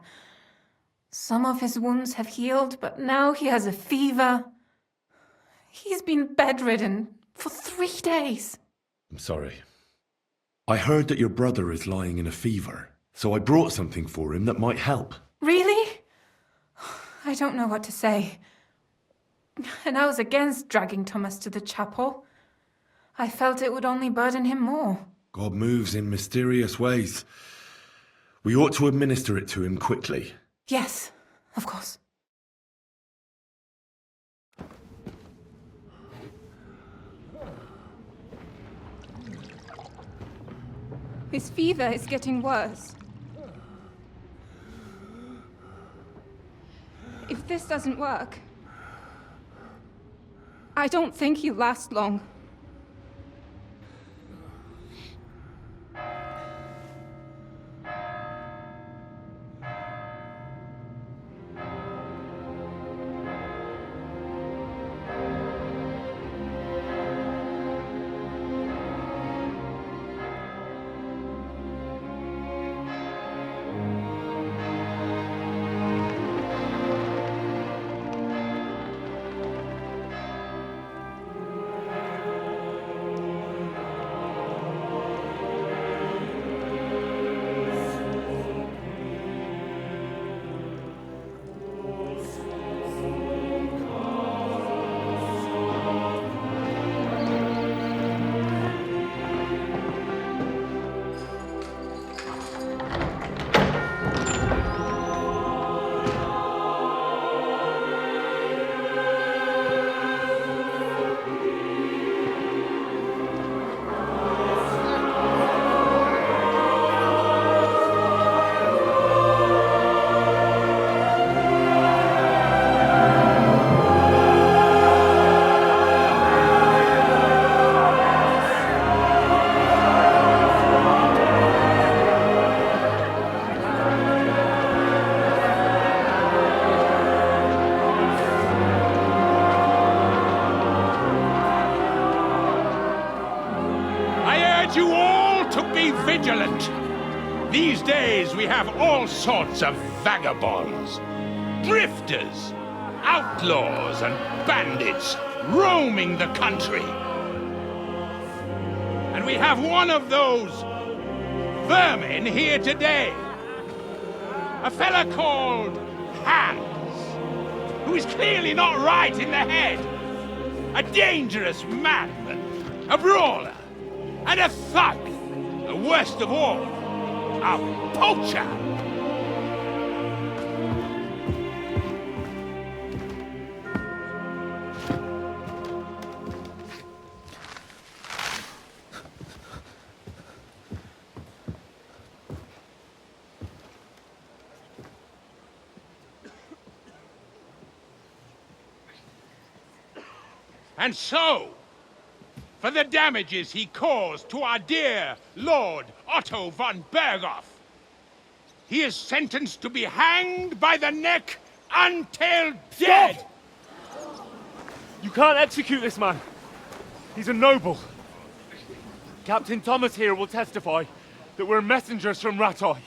Some of his wounds have healed, but now he has a fever. He's been bedridden for 3 days. I'm sorry. I heard that your brother is lying in a fever, so I brought something for him that might help. Really? I don't know what to say. And I was against dragging Thomas to the chapel. I felt it would only burden him more. God moves in mysterious ways. We ought to administer it to him quickly. Yes, of course. His fever is getting worse. If this doesn't work, I don't think he'll last long. These days we have all sorts of vagabonds, drifters, outlaws and bandits roaming the country. And we have one of those vermin here today. A fella called Hans, who is clearly not right in the head. A dangerous madman, a brawler, and a thug. The worst of all, a poacher! And so, for the damages he caused to our dear Lord Otto von Berghoff, he is sentenced to be hanged by the neck until dead! Stop! You can't execute this man. He's a noble. Captain Thomas here will testify that we're messengers from Ratoi.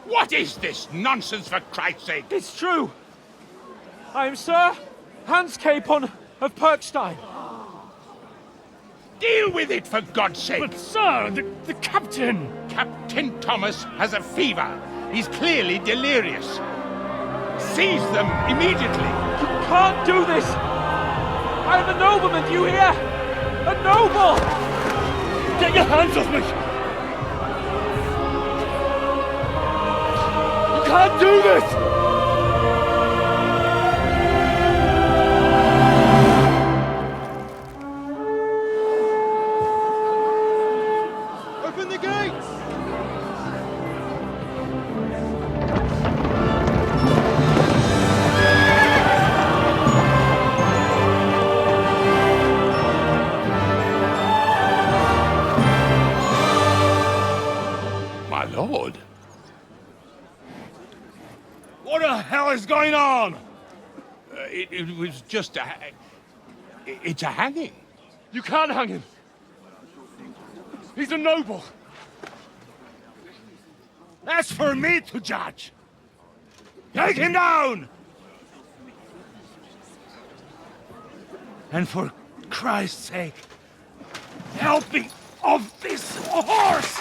What is this nonsense, for Christ's sake? It's true. I am Sir Hans Capon of Perkstein. Deal with it, for God's sake! But, sir, the captain! Captain Thomas has a fever. He's clearly delirious. Seize them immediately. You can't do this! I'm a nobleman, do you hear? A noble! Get your hands off me! You can't do this! Open the gates! My lord. What the hell is going on? It was just a... It's a hanging. You can't hang him. He's a noble. That's for me to judge. Take him down! And for Christ's sake, help me off this horse!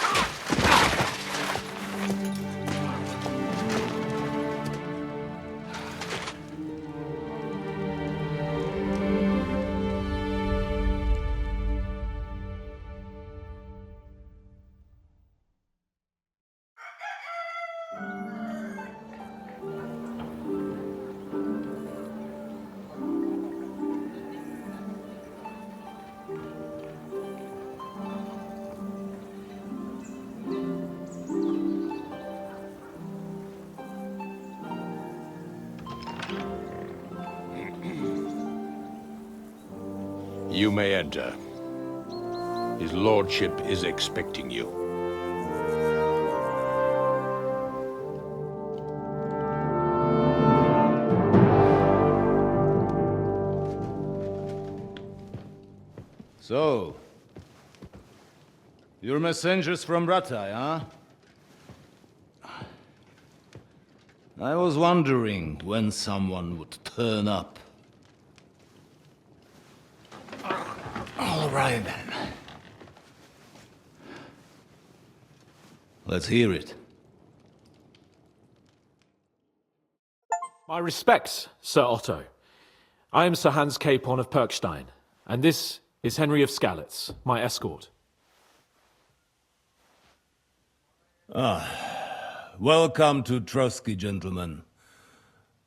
You may enter. His lordship is expecting you. So, you're messengers from Ratai, huh? I was wondering when someone would turn up. All right, then. Let's hear it. My respects, Sir Otto. I am Sir Hans Capon of Perkstein, and this is Henry of Skalitz, my escort. Welcome to Trosky, gentlemen.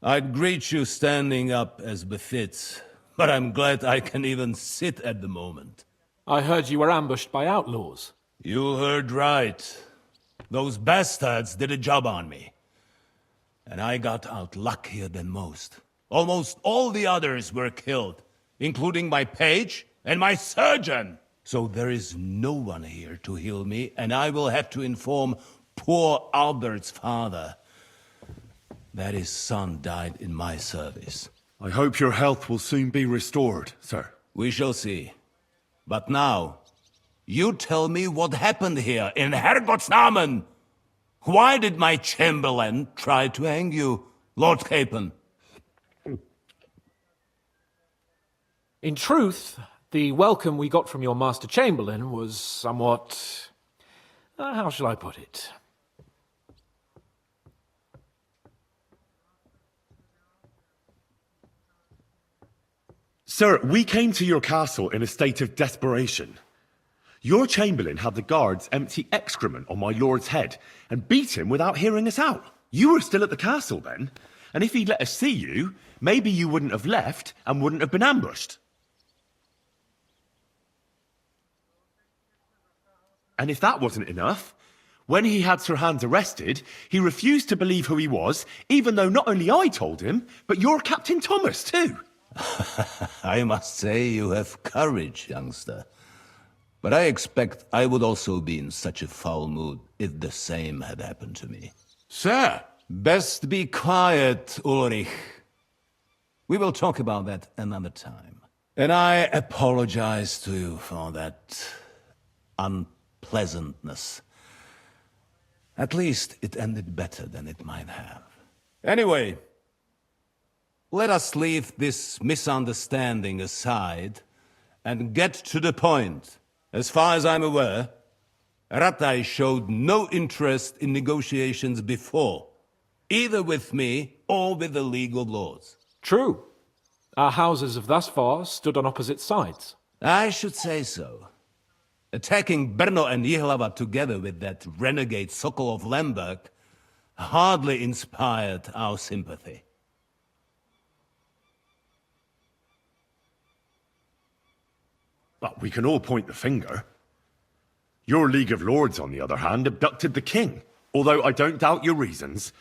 I'd greet you standing up as befits, but I'm glad I can even sit at the moment. I heard you were ambushed by outlaws. You heard right. Those bastards did a job on me. And I got out luckier than most. Almost all the others were killed, including my page and my surgeon. So there is no one here to heal me, and I will have to inform poor Albert's father that his son died in my service. I hope your health will soon be restored, sir. We shall see. But now, you tell me what happened here in Herrgottsnamen. Why did my Chamberlain try to hang you, Lord Capon? In truth, the welcome we got from your Master Chamberlain was somewhat... how shall I put it? Sir, we came to your castle in a state of desperation. Your Chamberlain had the guards empty excrement on my lord's head and beat him without hearing us out. You were still at the castle then, and if he'd let us see you, maybe you wouldn't have left and wouldn't have been ambushed. And if that wasn't enough, when he had Sir Hans arrested, he refused to believe who he was, even though not only I told him, but your Captain Thomas too. I must say you have courage, youngster. But I expect I would also be in such a foul mood if the same had happened to me. Sir! Best be quiet, Ulrich. We will talk about that another time. And I apologize to you for that unpleasantness. At least it ended better than it might have. Anyway, let us leave this misunderstanding aside and get to the point. As far as I'm aware, Ratai showed no interest in negotiations before, either with me or with the League of Lords. True. Our houses have thus far stood on opposite sides. I should say so. Attacking Brno and Jihlava together with that renegade Sokol of Lemberg hardly inspired our sympathy. But we can all point the finger. Your League of Lords, on the other hand, abducted the king. Although I don't doubt your reasons,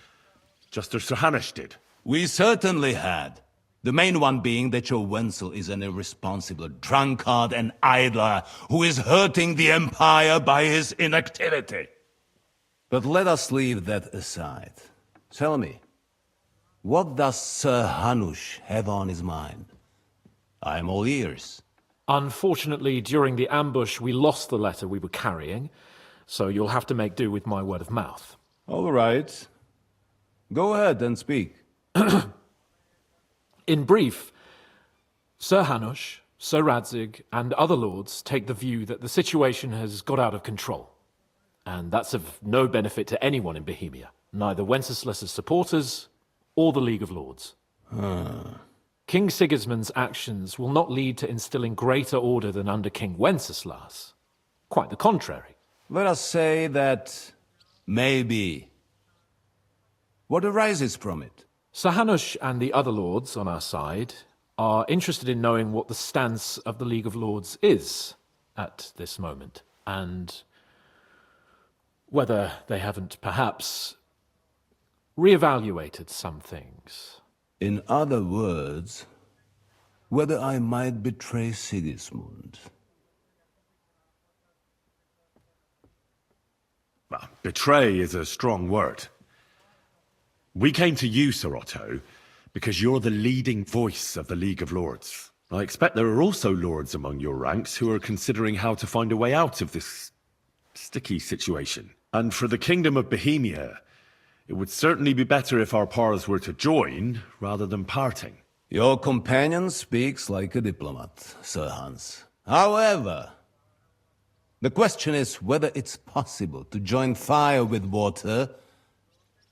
just as Sir Hans did. We certainly had. The main one being that your Wenzel is an irresponsible drunkard and idler who is hurting the Empire by his inactivity. But let us leave that aside. Tell me, what does Sir Hanush have on his mind? I am all ears. Unfortunately, during the ambush, we lost the letter we were carrying, so you'll have to make do with my word of mouth. All right. Go ahead and speak. In brief, Sir Hanush, Sir Radzig, and other lords take the view that the situation has got out of control. And that's of no benefit to anyone in Bohemia, neither Wenceslas's supporters or the League of Lords. King Sigismund's actions will not lead to instilling greater order than under King Wenceslas. Quite the contrary. Let us say that maybe. What arises from it? Sir Hanush and the other lords on our side are interested in knowing what the stance of the League of Lords is at this moment, and whether they haven't perhaps reevaluated some things. In other words, whether I might betray Sigismund. Well, betray is a strong word. We came to you, Sir Otto, because you're the leading voice of the League of Lords. I expect there are also lords among your ranks who are considering how to find a way out of this sticky situation. And for the Kingdom of Bohemia, it would certainly be better if our powers were to join, rather than parting. Your companion speaks like a diplomat, Sir Hans. However, the question is whether it's possible to join fire with water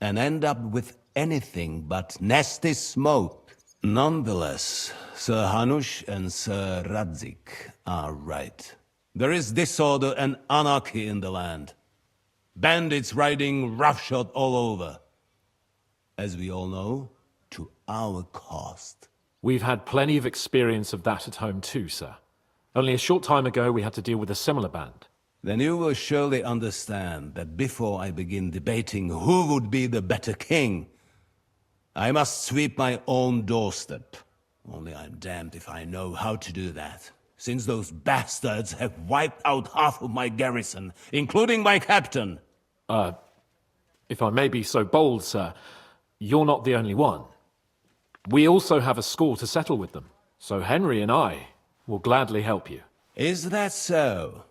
and end up with anything but nasty smoke. Nonetheless, Sir Hanush and Sir Radzig are right. There is disorder and anarchy in the land. Bandits riding roughshod all over. As we all know, to our cost. We've had plenty of experience of that at home too, sir. Only a short time ago we had to deal with a similar band. Then you will surely understand that before I begin debating who would be the better king, I must sweep my own doorstep. Only I'm damned if I know how to do that, since those bastards have wiped out half of my garrison, including my captain. If I may be so bold, sir, you're not the only one. We also have a score to settle with them, so Henry and I will gladly help you. Is that so?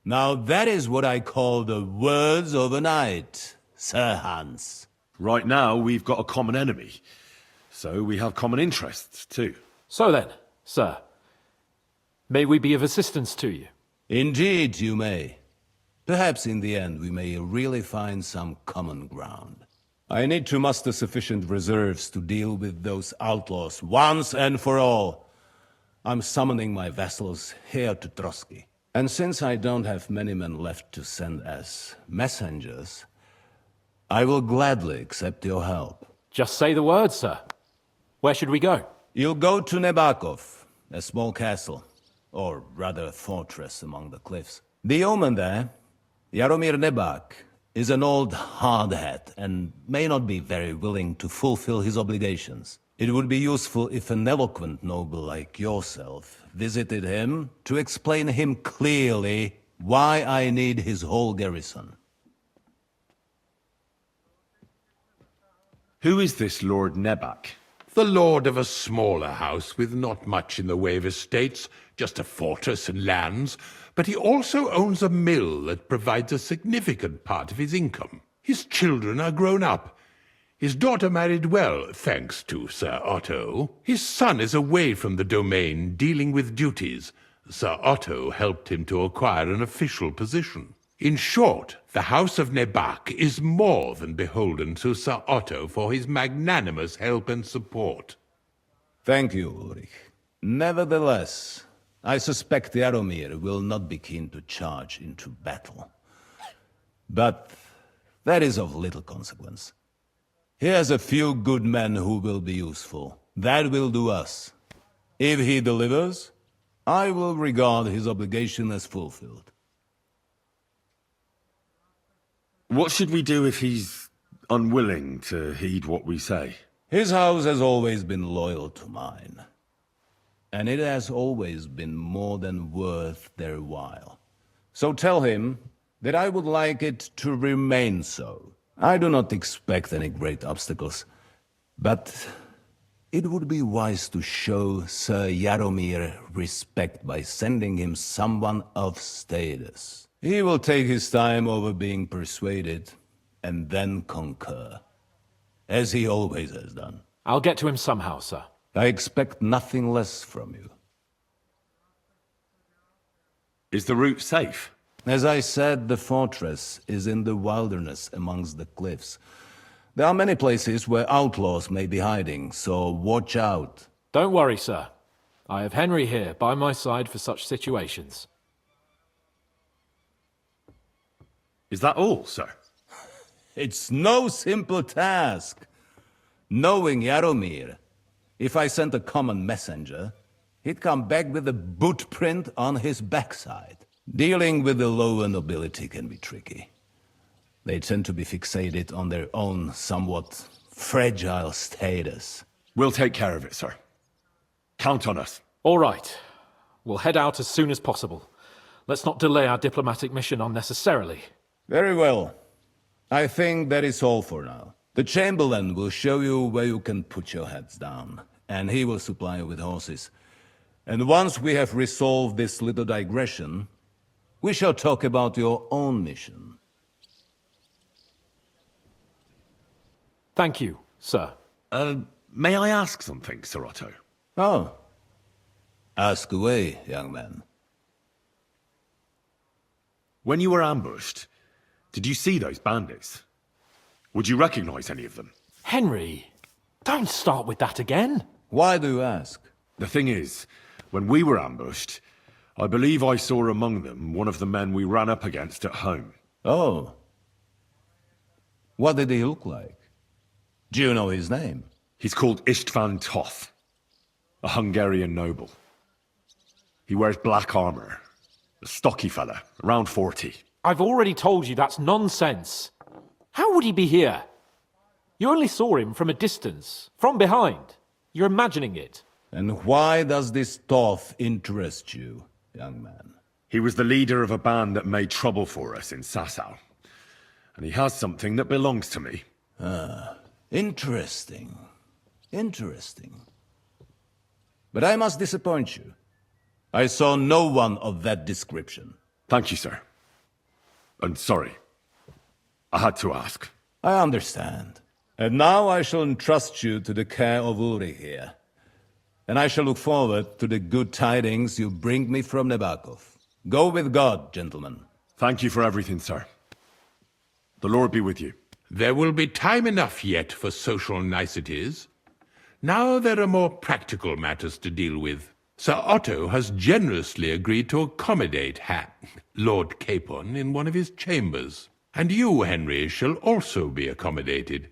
Now that is what I call the words of a knight, Sir Hans. Right now, we've got a common enemy, so we have common interests too. So then, sir, may we be of assistance to you? Indeed, you may. Perhaps in the end we may really find some common ground. I need to muster sufficient reserves to deal with those outlaws once and for all. I'm summoning my vassals here to Trosky. And since I don't have many men left to send as messengers, I will gladly accept your help. Just say the word, sir. Where should we go? You'll go to Nebakov, a small castle, or rather a fortress among the cliffs. The yeoman there, Jaromir Nebak, is an old hardhat and may not be very willing to fulfill his obligations. It would be useful if an eloquent noble like yourself visited him to explain him clearly why I need his whole garrison. Who is this Lord Nebak? The lord of a smaller house with not much in the way of estates, just a fortress and lands, but he also owns a mill that provides a significant part of his income. His children are grown up. His daughter married well, thanks to Sir Otto. His son is away from the domain, dealing with duties. Sir Otto helped him to acquire an official position. In short, the House of Nebak is more than beholden to Sir Otto for his magnanimous help and support. Thank you, Ulrich. Nevertheless, I suspect Jaromir will not be keen to charge into battle. But that is of little consequence. He has a few good men who will be useful. That will do us. If he delivers, I will regard his obligation as fulfilled. What should we do if he's unwilling to heed what we say? His house has always been loyal to mine. And it has always been more than worth their while. So tell him that I would like it to remain so. I do not expect any great obstacles, but it would be wise to show Sir Jaromir respect by sending him someone of status. He will take his time over being persuaded, and then concur, as he always has done. I'll get to him somehow, sir. I expect nothing less from you. Is the route safe? As I said, the fortress is in the wilderness amongst the cliffs. There are many places where outlaws may be hiding, so watch out. Don't worry, sir. I have Henry here by my side for such situations. Is that all, sir? It's no simple task. Knowing Jaromir, if I sent a common messenger, he'd come back with a boot print on his backside. Dealing with the lower nobility can be tricky. They tend to be fixated on their own somewhat fragile status. We'll take care of it, sir. Count on us. All right. We'll head out as soon as possible. Let's not delay our diplomatic mission unnecessarily. Very well. I think that is all for now. The Chamberlain will show you where you can put your heads down, and he will supply you with horses. And once we have resolved this little digression, we shall talk about your own mission. Thank you, sir. May I ask something, Sir Otto? Oh. Ask away, young man. When you were ambushed, did you see those bandits? Would you recognize any of them? Henry, don't start with that again. Why do you ask? The thing is, when we were ambushed, I believe I saw among them one of the men we ran up against at home. Oh. What did he look like? Do you know his name? He's called Istvan Toth, a Hungarian noble. He wears black armor, a stocky fella, around 40. I've already told you that's nonsense. How would he be here? You only saw him from a distance, from behind. You're imagining it. And why does this Toth interest you, young man? He was the leader of a band that made trouble for us in Sasau. And he has something that belongs to me. Ah, interesting. Interesting. But I must disappoint you. I saw no one of that description. Thank you, sir. And sorry. I had to ask. I understand. And now I shall entrust you to the care of Ulrich here. And I shall look forward to the good tidings you bring me from Nebakov. Go with God, gentlemen. Thank you for everything, sir. The Lord be with you. There will be time enough yet for social niceties. Now there are more practical matters to deal with. Sir Otto has generously agreed to accommodate Lord Capon in one of his chambers. And you, Henry, shall also be accommodated,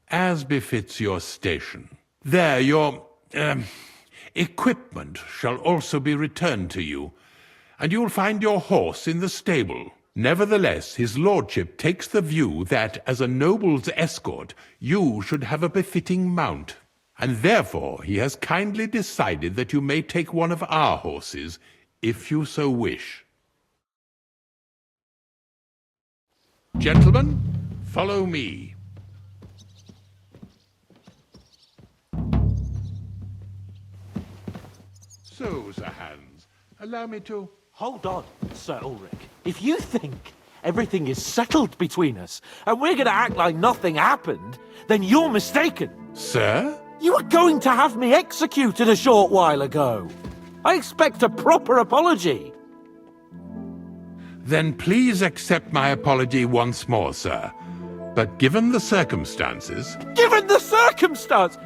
as befits your station. There, your equipment shall also be returned to you, and you'll find your horse in the stable. Nevertheless, his lordship takes the view that, as a noble's escort, you should have a befitting mount, and therefore he has kindly decided that you may take one of our horses, if you so wish. Gentlemen, follow me. So, Sir Hans, allow me to... Hold on, Sir Ulrich. If you think everything is settled between us, and we're going to act like nothing happened, then you're mistaken. Sir? You were going to have me executed a short while ago. I expect a proper apology. Then please accept my apology once more, sir. But given the circumstances... Given the circumstance?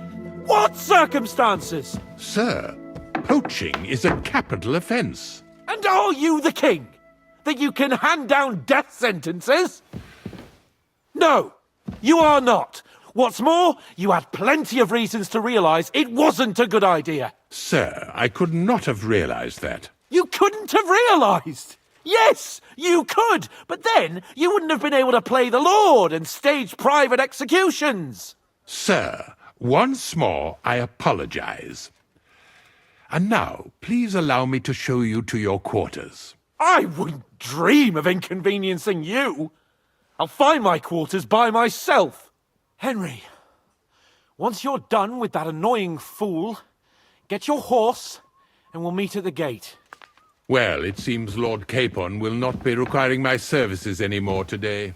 What circumstances? Sir, poaching is a capital offence. And are you the king? That you can hand down death sentences? No, you are not. What's more, you had plenty of reasons to realise it wasn't a good idea. Sir, I could not have realised that. You couldn't have realised? Yes, you could, but then you wouldn't have been able to play the Lord and stage private executions. Sir, once more I apologise. And now, please allow me to show you to your quarters. I wouldn't dream of inconveniencing you. I'll find my quarters by myself. Henry, once you're done with that annoying fool, get your horse and we'll meet at the gate. Well, it seems Lord Capon will not be requiring my services anymore today.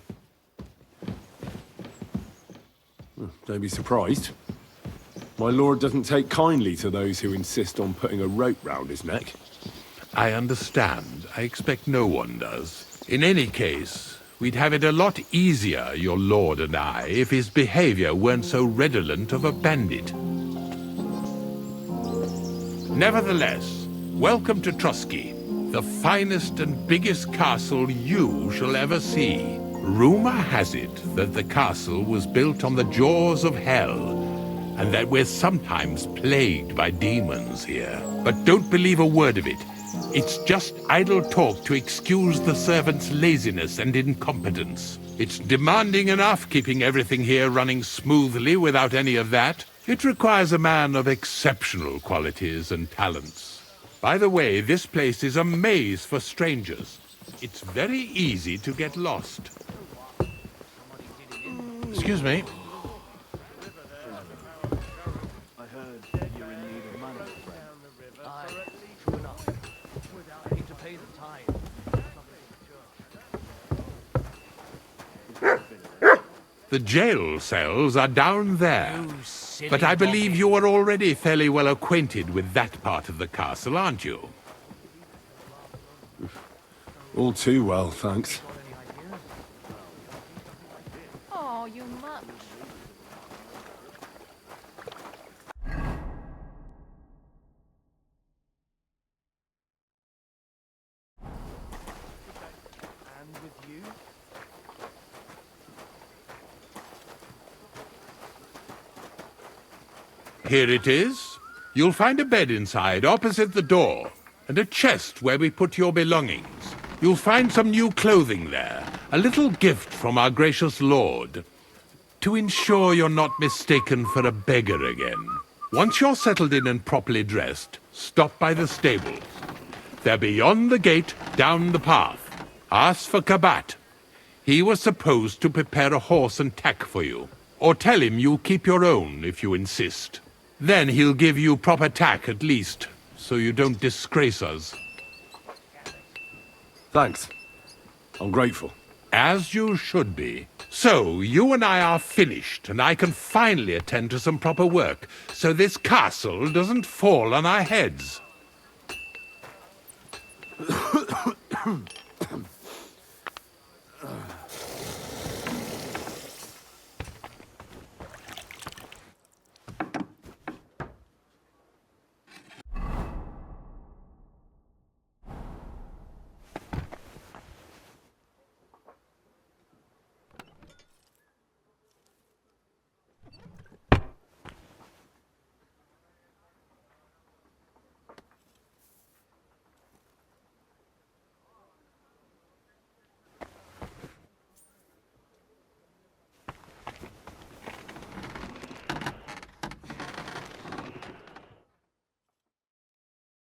Don't be surprised. My lord doesn't take kindly to those who insist on putting a rope round his neck. I understand. I expect no one does. In any case, we'd have it a lot easier, your lord and I, if his behavior weren't so redolent of a bandit. Nevertheless, welcome to Trosky, the finest and biggest castle you shall ever see. Rumor has it that the castle was built on the jaws of hell, and that we're sometimes plagued by demons here. But don't believe a word of it. It's just idle talk to excuse the servants' laziness and incompetence. It's demanding enough keeping everything here running smoothly without any of that. It requires a man of exceptional qualities and talents. By the way, this place is a maze for strangers. It's very easy to get lost. Excuse me. I heard you're in need of money, friend. Aye, true enough. I need to pay the tithe. The jail cells are down there. But I believe you are already fairly well acquainted with that part of the castle, aren't you? All too well, thanks. Oh, you much. And with you? Here it is. You'll find a bed inside, opposite the door, and a chest where we put your belongings. You'll find some new clothing there, a little gift from our gracious lord, to ensure you're not mistaken for a beggar again. Once you're settled in and properly dressed, stop by the stables. They're beyond the gate, down the path. Ask for Kabat. He was supposed to prepare a horse and tack for you. Or tell him you'll keep your own if you insist. Then he'll give you proper tack at least, so you don't disgrace us. Thanks. I'm grateful. As you should be. So, you and I are finished, and I can finally attend to some proper work, so this castle doesn't fall on our heads.